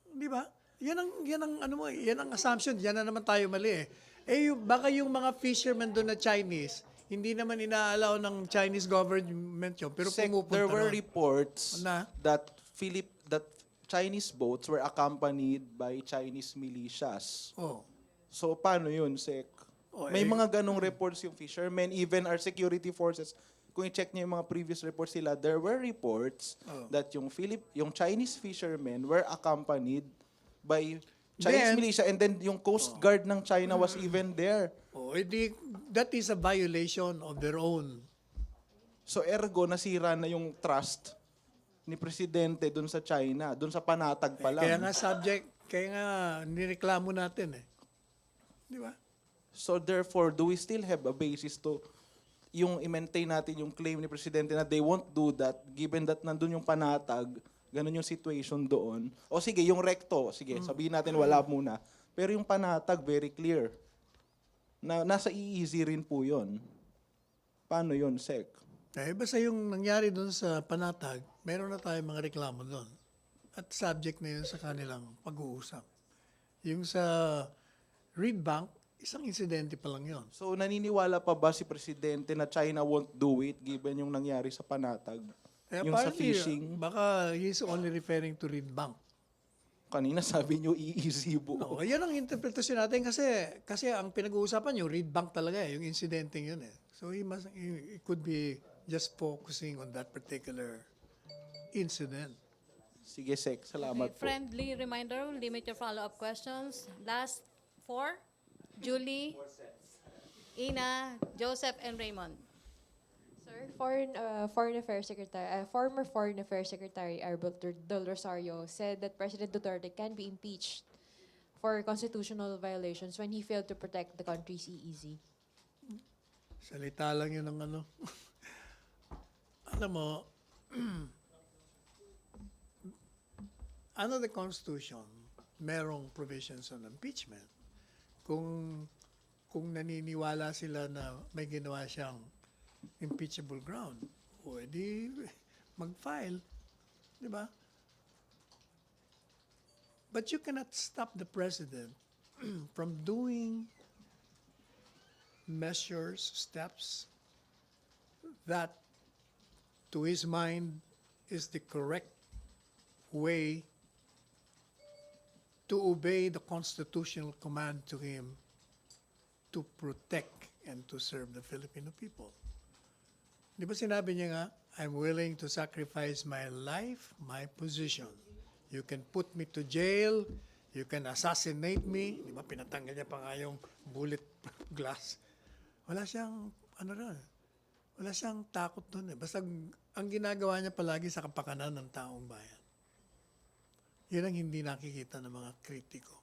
Di ba? Yan ang assumption. Yan na naman tayo mali eh. Baka yung mga fishermen doon na Chinese, hindi naman inaalaw ng Chinese government yun, pero Sec, pumupunta there were ron. reports Na? that Chinese boats were accompanied by Chinese militias. Oh. So paano yun, Sec? Oh, May mga ganong reports yung fishermen, even our security forces. Kung i-check niyo yung mga previous reports nila, there were reports that yung Chinese fishermen were accompanied by Chinese Then- militia, and then yung Coast Guard ng China was even there. Oh, that is a violation of their own. So ergo, nasira na yung trust ni Presidente dun sa China, dun sa panatag pa lang. Kaya nga nireklamo natin eh. Di ba? So therefore, do we still have a basis to yung i-maintain natin yung claim ni Presidente na they won't do that given that nandun yung panatag, ganun yung situation doon. O sige, yung recto, sige, sabihin natin wala muna. Pero yung panatag, very clear. Na nasa EEZ rin po yun. Paano yun, Sec? Basta yung nangyari doon sa panatag, meron na tayong mga reklamo doon. At subject na yun sa kanilang pag-uusap. Yung sa Reed Bank, isang insidente pa lang yun. So naniniwala pa ba si Presidente na China won't do it given yung nangyari sa panatag? Yung sa apparently, fishing? Baka he's only referring to Reed Bank. Kanina sabi nyo EEZ buo. No, yan ang interpretasyon natin kasi ang pinag-uusapan yung Reed Bank talaga yung incidente yun eh. So he could be just focusing on that particular incident. Sige, Sec. Salamat Okay, po. friendly reminder, limit your follow-up questions. Last 4, Julie, Ina, Joseph, and Raymond. Sir, former Foreign Affairs Secretary Arbel Del Rosario said that President Duterte can be impeached for constitutional violations when he failed to protect the country's EEZ. Salita lang yun ng ano. Alam mo, ano the Constitution, merong provisions on impeachment. kung naniniwala sila na may ginawa siyang impeachable ground, o edi mag-file, di ba? But you cannot stop the president from doing measures, steps that to his mind is the correct way to obey the constitutional command to him to protect and to serve the Filipino people. Di ba sinabi niya nga, I'm willing to sacrifice my life, my position. You can put me to jail, you can assassinate me. Di ba pinatanggal niya pa nga yung bullet glass. Wala siyang, wala siyang takot doon eh. Basta ang ginagawa niya palagi sa kapakanan ng taong bayan. Yun ang hindi nakikita ng mga kritiko.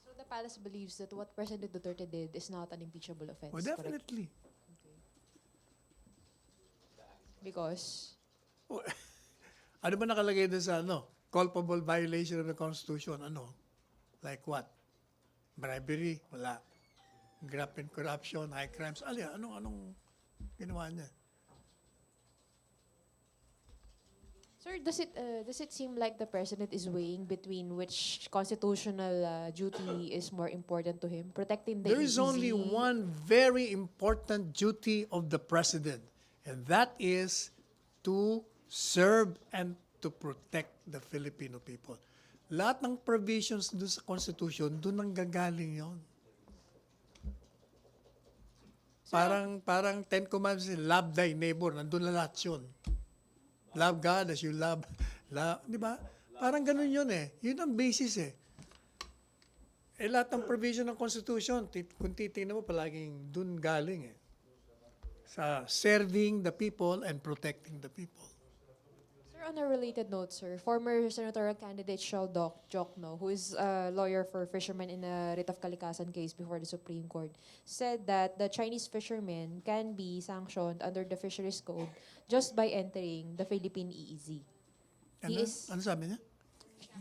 So the palace believes that what President Duterte did is not an impeachable offense. Well, correct? definitely. Because Ano ba nakalagay doon sa culpable violation of the Constitution? Like what? Bribery? Wala. Graft and corruption, high crimes. Anong ginawa niya? Sir, does it seem like the president is weighing between which constitutional duty is more important to him? Protecting the There is EEZ? only one very important duty of the president, and that is to serve and to protect the Filipino people. Lahat ng provisions doon sa Constitution, doon ang gagaling yon. Parang Ten Commandments, love thy neighbor, nandun na lahat yun. Love God as you love, di ba? Parang ganun yun eh. Yun ang basis eh. Lahat ng provision ng Constitution, kung titingnan mo, palaging dun galing eh. Sa serving the people and protecting the people. Sir, on a related note, sir, former senatorial candidate Shell Jokno, who is a lawyer for fishermen in a writ of kalikasan case before the Supreme Court, said that the Chinese fishermen can be sanctioned under the Fisheries Code just by entering the Philippine EEZ. Ano sabi niya?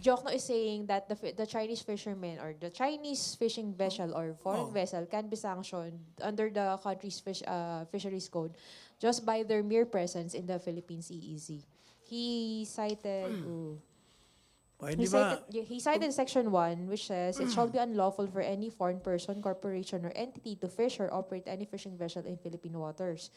Jokno is saying that the Chinese fishermen or the Chinese fishing vessel or foreign vessel can be sanctioned under the country's fisheries code just by their mere presence in the Philippines EEZ. He cited he cited Section 1, which says it shall be unlawful for any foreign person, corporation, or entity to fish or operate any fishing vessel in Philippine waters.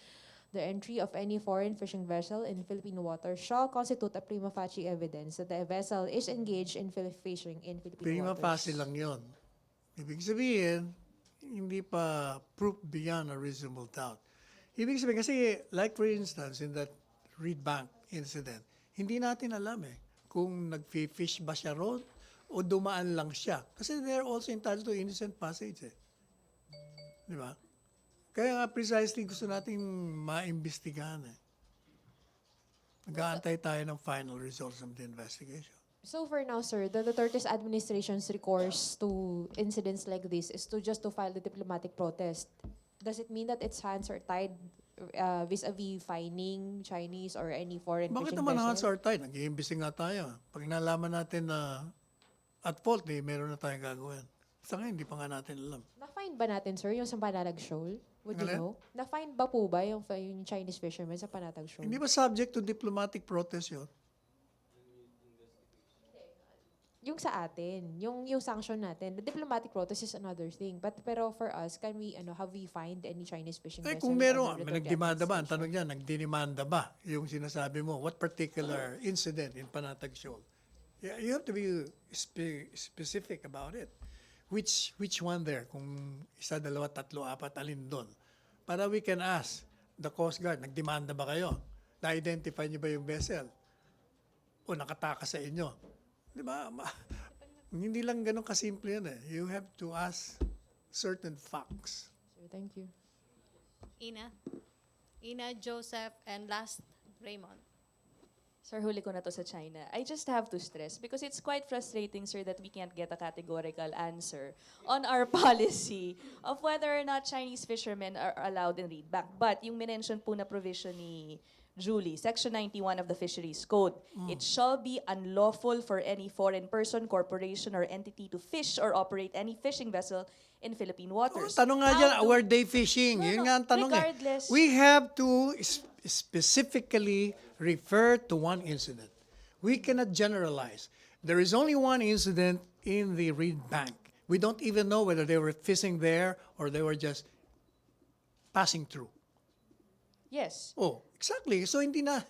The entry of any foreign fishing vessel in Philippine waters shall constitute a prima facie evidence that the vessel is engaged in fishing in Philippine Prima waters. facie lang yon. Ibig sabihin, hindi pa proof beyond a reasonable doubt. Ibig sabihin, kasi like for instance, in that Reed Bank incident, hindi natin alam kung nag-fish ba siya roon o dumaan lang siya. Kasi they're also entitled to innocent passage Di ba? Kaya nga precisely gusto nating maimbestigahan Nag-aantay tayo ng final results of the investigation. So for now, sir, the Duterte's administration's recourse to incidents like this is to file the diplomatic protest. Does it mean that its hands are tied vis-a-vis fining Chinese or any foreign Bakit fishing naman vessel? hands are tied? Nag-iimbesti nga tayo. Pag nalaman natin na at fault, meron na tayong gagawin. Sa ngayon, hindi pa nga natin alam. Na-fine ba natin, sir, yung sa Panatag Shoal? Would you Alin? know? Na-fine ba po ba yung Chinese fishermen sa Panatag Shoal? Hindi ba subject to diplomatic protest yun? Yung sa atin, yung sanction natin, the diplomatic protest is another thing. Pero for us, can we, have we fined any Chinese fishing vessel? Kung meron, under Duterte nagdemanda ba? Ang administration? tanong niya, nagdemanda ba? Yung sinasabi mo, what particular incident in Panatag Shoal? Yeah, you have to be specific about it. Which one there? Kung isa, dalawa, tatlo, apat, alin doon? Para we can ask the Coast Guard, nagdemanda ba kayo? Na-identify niyo ba yung vessel? O nakatakas sa inyo? Di ba? Hindi lang ganun kasimple yan You have to ask certain facts. Sir, thank you. Ina, Joseph, and last, Raymond. Sir, huli ko na to sa China. I just have to stress because it's quite frustrating, sir, that we can't get a categorical answer on our policy of whether or not Chinese fishermen are allowed in Reed Bank. But yung minention po na provision ni Julie, Section 91 of the Fisheries Code. Mm. It shall be unlawful for any foreign person, corporation, or entity to fish or operate any fishing vessel in Philippine Oh, waters. tanong nga How dyan, do- were they fishing? No, Yun no, nga ang tanong regardless. We have to specifically refer to one incident. We cannot generalize. There is only one incident in the Reed Bank. We don't even know whether they were fishing there or they were just passing through. Yes. Oh, exactly. So hindi tayo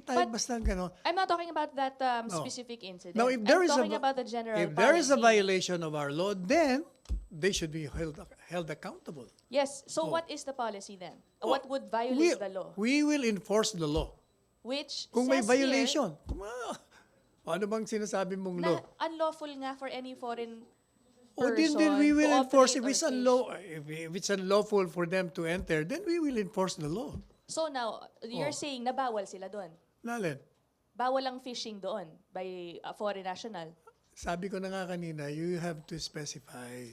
But- basta gano'n. I'm not talking about that No. specific incident. Now, if there I'm is talking a, about the general if there is a policy. violation of our law, then they should be held accountable. Yes. So Oh. what is the policy then? Oh, What would violate the law? We will enforce the law. Which Kung may says here violation, ano bang sinasabi mong law? na unlawful nga for any foreign O person then we will to enforce operate if it's unlawful for them to enter, then we will enforce the law. So now, you're Oh. saying na bawal sila doon. Nalin, Bawal ang fishing doon by a foreign national. sabi ko na nga kanina, you have to specify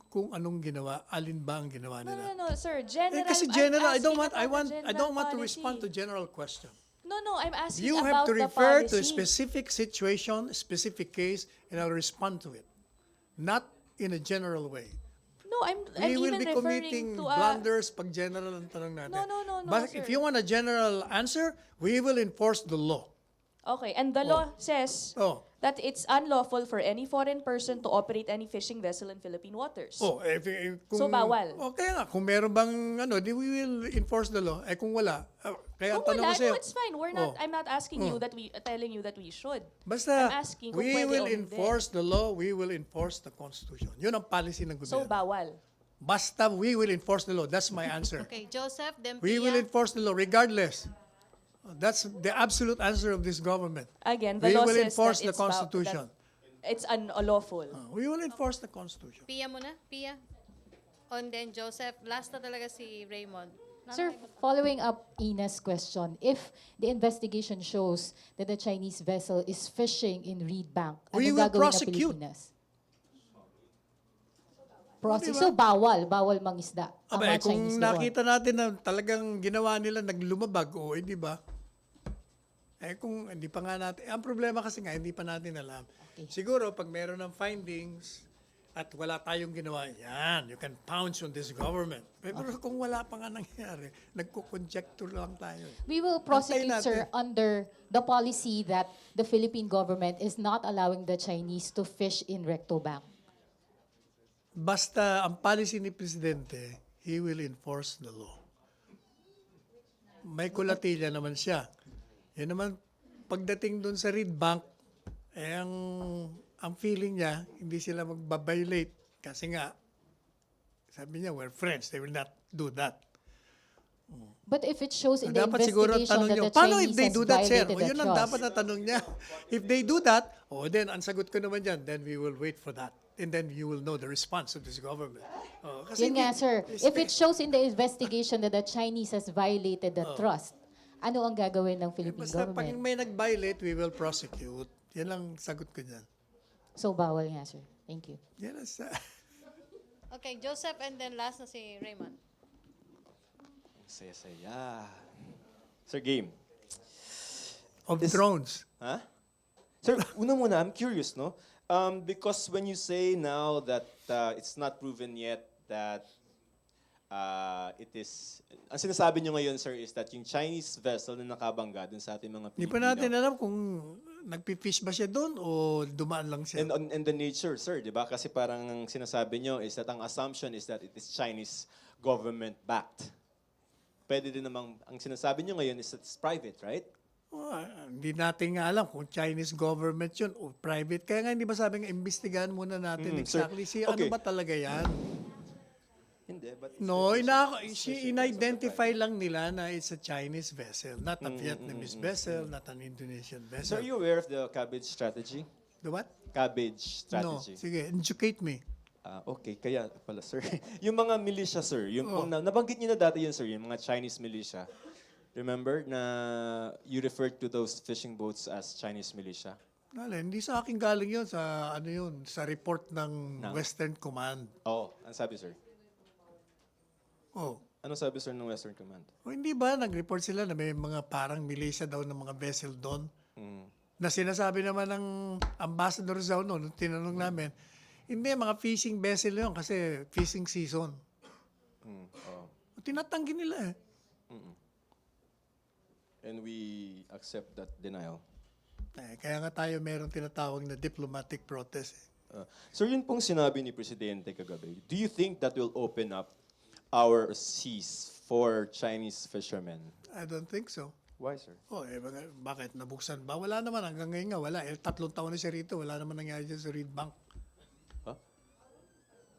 kung anong ginawa, alin ba ang ginawa No, nila. no, no, sir. General. Kasi I'm general, I don't asking want about the I don't want to general respond to policy. general question. No, I'm asking You about have to the refer to a policy. specific situation, a specific case, and I'll respond to it. Not in a general way. No, I'm We will even be committing referring to a... blunders pag general ang tanong natin. No, But sir. if you want a general answer, we will enforce the law. Okay, and the law says Oh. that it's unlawful for any foreign person to operate any fishing vessel in Philippine waters. Oh, kung, So, bawal. Okay nga, kung meron bang di we will enforce the law. Kung wala, kaya ang Kung tanong wala, ko sa'yo, no, it's fine. We're not. Oh. I'm not asking you that telling you that we should. basta I'm asking kung we pwede will o hindi. enforce the law, we will enforce the Constitution. Yun ang policy ng So gobyerno. bawal. Basta we will enforce the law. That's my answer. Okay, Joseph, then We will Pia. enforce the law regardless. That's the absolute answer of this government. Again, the We law will says enforce that the it's Constitution. It's unlawful. We will enforce the Constitution. Pia muna, Pia. And then Joseph, last na talaga si Raymond. Sir, following up Ina's question, if the investigation shows that the Chinese vessel is fishing in Reed Bank, We anong will gagawin ng prosecute. Pilipinas? So, bawal mangisda. Ang Aba, mga kung Chinese doon. nakita natin na talagang ginawa nila, naglumabag, di ba? Kung hindi pa nga natin, ang problema kasi nga, hindi pa natin alam. Okay. Siguro, pag meron ng findings, at wala tayong ginawa, yan, you can pounce on this government. Pero kung wala pa nga nangyari, nagko-conjecture lang tayo. We will prosecute, Antayin sir, natin. under the policy that the Philippine government is not allowing the Chinese to fish in Recto Bank. Basta ang policy ni Presidente, he will enforce the law. May kulatilya naman siya. Yan naman, pagdating doon sa Reed Bank, ang feeling niya, hindi sila magbabiolate. Kasi nga, sabi niya, we're friends. They will not do that. But if it shows in the Dapat siguro investigation tanong that niyo, the paano Chinese if they has do that, sir? violated O the yun ang trust? dapat na tanong niya. If they do that, then ang sagot ko naman dyan, then we will wait for that. And then you will know the response of this government. Kasi Yun nga, hindi- sir. If it shows in the investigation that the Chinese has violated the trust, ano ang gagawin ng Philippine Basta pag government? may nag-violate, we will prosecute. Yan lang sagot ko dyan. So, bawal nga, sir. Thank you. Yan ang Okay, Joseph, and then last na si Raymond. Saya-saya. Sir, game. of Is- drones. Huh? Sir, una muna, I'm curious, no? Because when you say now that it's not proven yet that it is, ang sinasabi nyo ngayon, sir, is that yung Chinese vessel na nakabangga dun sa ating mga Hindi pa natin alam kung nagpifish ba siya doon o dumaan lang siya. And the nature, sir, di ba? Kasi parang ang sinasabi nyo is that ang assumption is that it is Chinese government-backed. Pwede din namang, ang sinasabi nyo ngayon is that it's private, right? Hindi natin nga alam kung Chinese government yun o private. Kaya nga hindi ba sabi nga, imbestigahan muna natin Sir, exactly okay. ano ba talaga yan. Hindi, but... No, in-identify lang nila na it's a Chinese vessel, not a Vietnamese vessel, not an Indonesian So vessel. are you aware of the cabbage strategy? The what? Cabbage No, strategy. sige, educate me. Okay, kaya pala, sir. Yung mga militia, sir, yung nabanggit niyo na dati yun, sir, yung mga Chinese militia. Remember na you referred to those fishing boats as Chinese militia? Hindi sa akin galing yun, sa ano yun, sa report ng Western Command. Oo, ang sabi, sir. Ano sabi, sir, ng Western Command? O hindi ba, nag-report sila na may mga parang militia daw ng mga vessel doon? Na sinasabi naman ng ambassador Zhao noon, nung tinanong namin, hindi, mga fishing vessel yun kasi fishing season. Tinatanggi nila eh. And we accept that denial. Kaya nga tayo meron tinatawag na diplomatic protest. Sir, yun pong sinabi ni Presidente kagabi. Do you think that will open up our seas for Chinese fishermen? I don't think so. Why, sir? Bakit? Nabuksan ba? Wala naman. Hanggang ngayon nga, wala. 3 taon na siya rito. Wala naman nangyari dyan sa Reed Bank. Huh?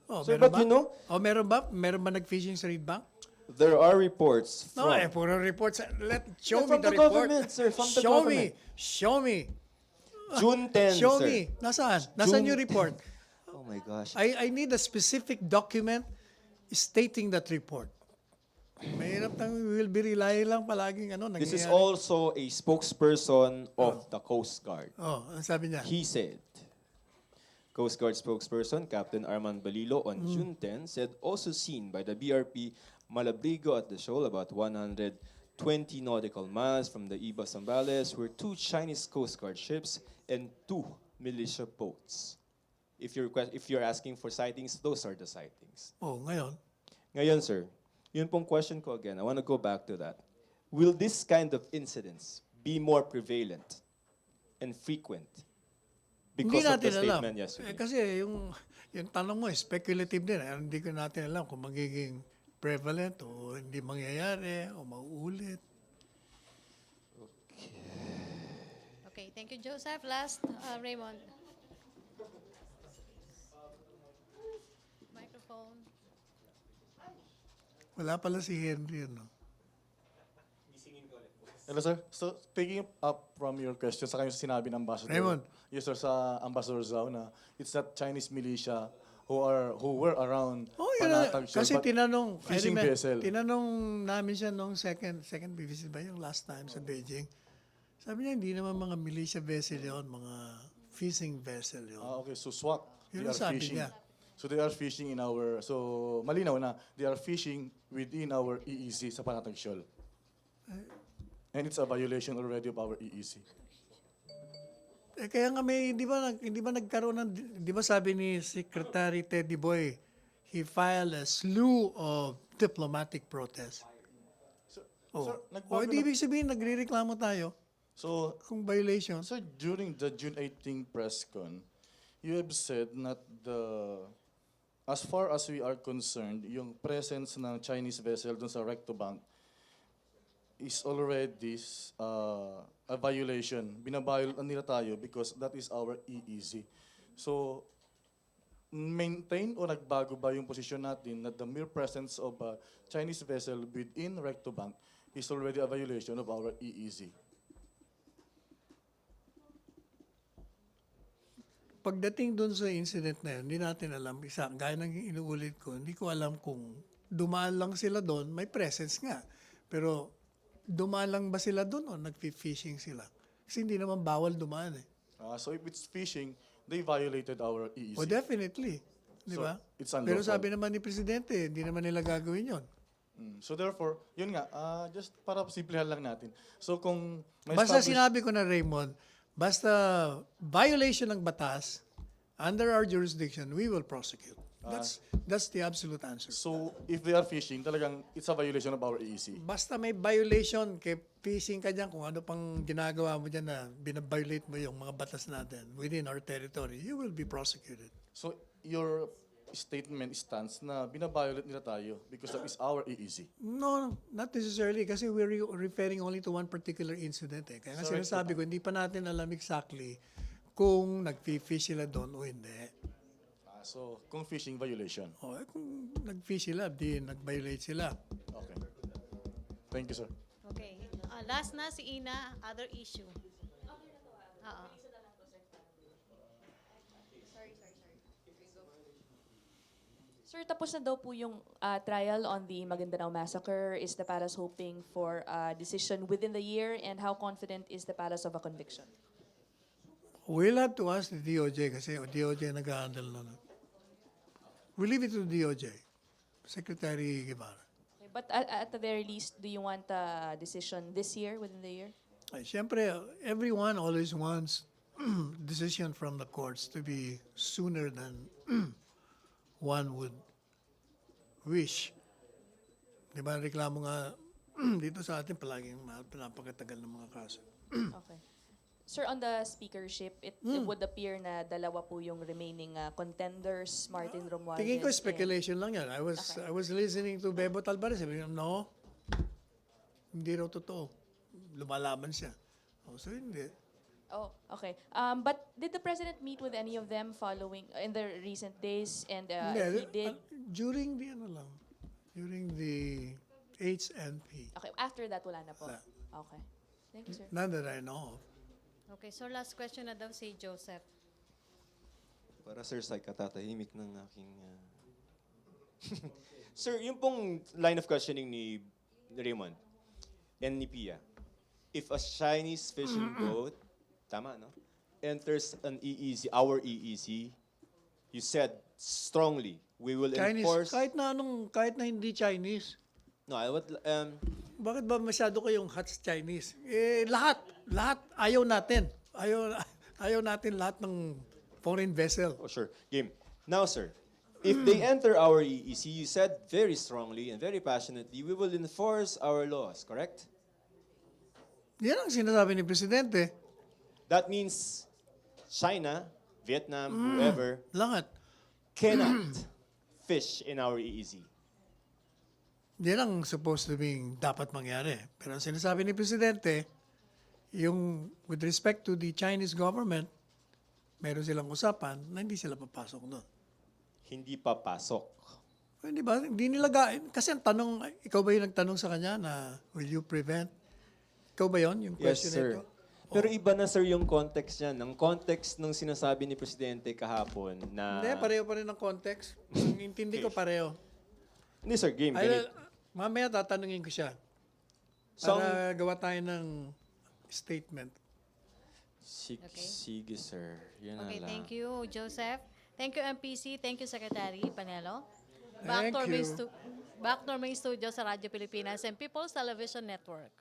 Meron Sir, but ba? you know, Meron ba? Meron ba nag-fishing sa Reed Bank? there are reports No, from... puro reports. Show me from the the report. government, sir, from the Show government. me. Show me. June 10, Show sir. me. Nasaan? Nasaan June- yung report? Oh my gosh. I need a specific document stating that report. Mahirap na we will be relying lang palaging ano nangyayari. This is also a spokesperson of the Coast Guard. Ano sabi niya? He said, Coast Guard spokesperson Captain Armand Balilo on June 10 said also seen by the BRP Malabrigo at the shoal about 120 nautical miles from the Iba Zambales were 2 Chinese Coast Guard ships and 2 militia boats. If you're asking for sightings, those are the sightings. Ngayon. Ngayon, sir, yun pong question ko again. I want to go back to that. Will this kind of incidents be more prevalent and frequent because Hindi of the natin alam. statement yesterday? Kasi yung tanong mo, speculative din. Hindi ko natin alam kung magiging prevalent o hindi mangyayari o mauulit. Okay, thank you, Joseph. Last, Raymond. Microphone. Wala pala si Henry. No? Hello, sir. So, picking up from your question sa kanyang sinabi ng Ambassador. Raymond. Yes, sir, sa Ambassador Zhao na it's not Chinese militia who were around Panatag Shoal, Kasi but tinanong, fishing vessel. tinanong namin siya nung second visit ba yung last time sa Beijing. Sabi niya, hindi naman mga militia vessel yon, mga fishing vessel yon. Okay, so SWAT, Yun they ang are sabi fishing. niya. So they are fishing in our, so malinaw na, they are fishing within our EEZ sa Panatag Shoal. And it's a violation already of our EEZ. Kaya nga hindi ba nagkaroon ng, di ba sabi ni Secretary Teddy Boy, he filed a slew of diplomatic protests. Sir, nagbago Hindi ibig sabihin, nagre-reklamo tayo So, kung violation. so during the June 18 press con, you have said that as far as we are concerned, yung presence ng Chinese vessel dun sa Recto Bank is already a violation. Binabayol nila tayo because that is our EEZ. So, maintain o nagbago ba yung posisyon natin that the mere presence of a Chinese vessel within Recto Bank is already a violation of our EEZ? Pagdating doon sa incident na yun, hindi natin alam. Gaya ng inuulit ko, hindi ko alam kung dumaan lang sila doon, may presence nga. Pero dumaan lang ba sila doon o nag-fishing sila? Kasi hindi naman bawal dumaan eh. So if it's fishing, they violated our EEZ. O definitely. Di So, ba? it's Pero unlawful. sabi naman ni Presidente, hindi naman nila gagawin yon. So therefore, yun nga, just para simplihan lang natin. So kung may Basta establish- sinabi ko na Raymond, basta violation ng batas, under our jurisdiction, we will prosecute. That's the absolute answer. So if they are fishing, talagang it's a violation of our EEZ. Basta may violation, kay fishing ka dyan, kung ano pang ginagawa mo dyan na binabiolate mo yung mga batas natin within our territory, you will be prosecuted. So your statement stands na binabiolate nila tayo because that is our EEZ. No, not necessarily kasi we're referring only to one particular incident. Kaya nga Sorry, sinasabi ko, hindi pa natin alam exactly kung nag-fish sila doon o hindi. So kung fishing violation. Kung nag-fish sila, di nag-violate sila. Okay. Thank you, sir. Okay. Last na si Ina, other issue. Oo. Sir, tapos na daw po yung trial on the Maguindanao massacre. Is the Paras hoping for a decision within the year? And how confident is the Paras of a conviction? We'll have to ask the DOJ kasi DOJ nag-handle nun. We leave it to the DOJ. Secretary Guevara. Okay, But at the very least, do you want a decision this year, within the year? Ay, siyempre, everyone always wants decision from the courts to be sooner than one would wish. Di ba, reklamo nga dito sa atin palaging napakatagal ng mga kaso. Okay. Sir, on the speakership, it would appear na dalawa po yung remaining contenders, Martin Romualdez. Tingin ko and- speculation lang yan. I was listening to Bebo Talbares. Sabi niya, no, hindi raw totoo. Lumalaban siya. Oh, so hindi. Oh, okay. But did the president meet with any of them following in the recent days? And if he did, During the ano lang, during the HNP. okay, after that, wala na po. Wala. Okay. Thank you, sir. None that I know of. Okay, so last question na daw si Joseph. Para sir, sa katatahimik ng aking... Sir, yung pong line of questioning ni Raymond and ni Pia, if a Chinese fishing boat, tama, no? Enters an EEZ, our EEZ, you said strongly, we will Chinese, enforce... kahit na hindi Chinese. No, I would... Bakit ba masyado kayong hot sa Chinese? Eh, lahat ayaw natin. Ayaw natin lahat ng foreign vessel. Oh, sure. Game. Now, sir, if they enter our EEZ, you said very strongly and very passionately, we will enforce our laws, correct? Yan ang sinasabi ni Presidente. That means China, Vietnam, whoever, Lahat. cannot fish in our EEZ. Yan ang supposed to be dapat mangyari. Pero ang sinasabi ni Presidente, yung with respect to the Chinese government, meron silang usapan na hindi sila papasok doon. Hindi papasok. Hindi ba? Hindi nila kasi ang tanong, ikaw ba yung nagtanong sa kanya na will you prevent? Ikaw ba yun? Yung Yes, question sir. nito? Pero iba na, sir, yung context niyan. Ang context ng sinasabi ni Presidente kahapon na... Hindi, pareho pa rin ang context. Ang intindi ko pareho. Hindi, sir, game. Mamaya tatanungin ko siya. Para gawa tayo ng statement. Sige, sir. Yan na Okay, lang. thank you, Joseph. Thank you, MPC. Thank you, Secretary Panelo. Thank you. Back to our main studio sa Radyo Pilipinas and People's Television Network.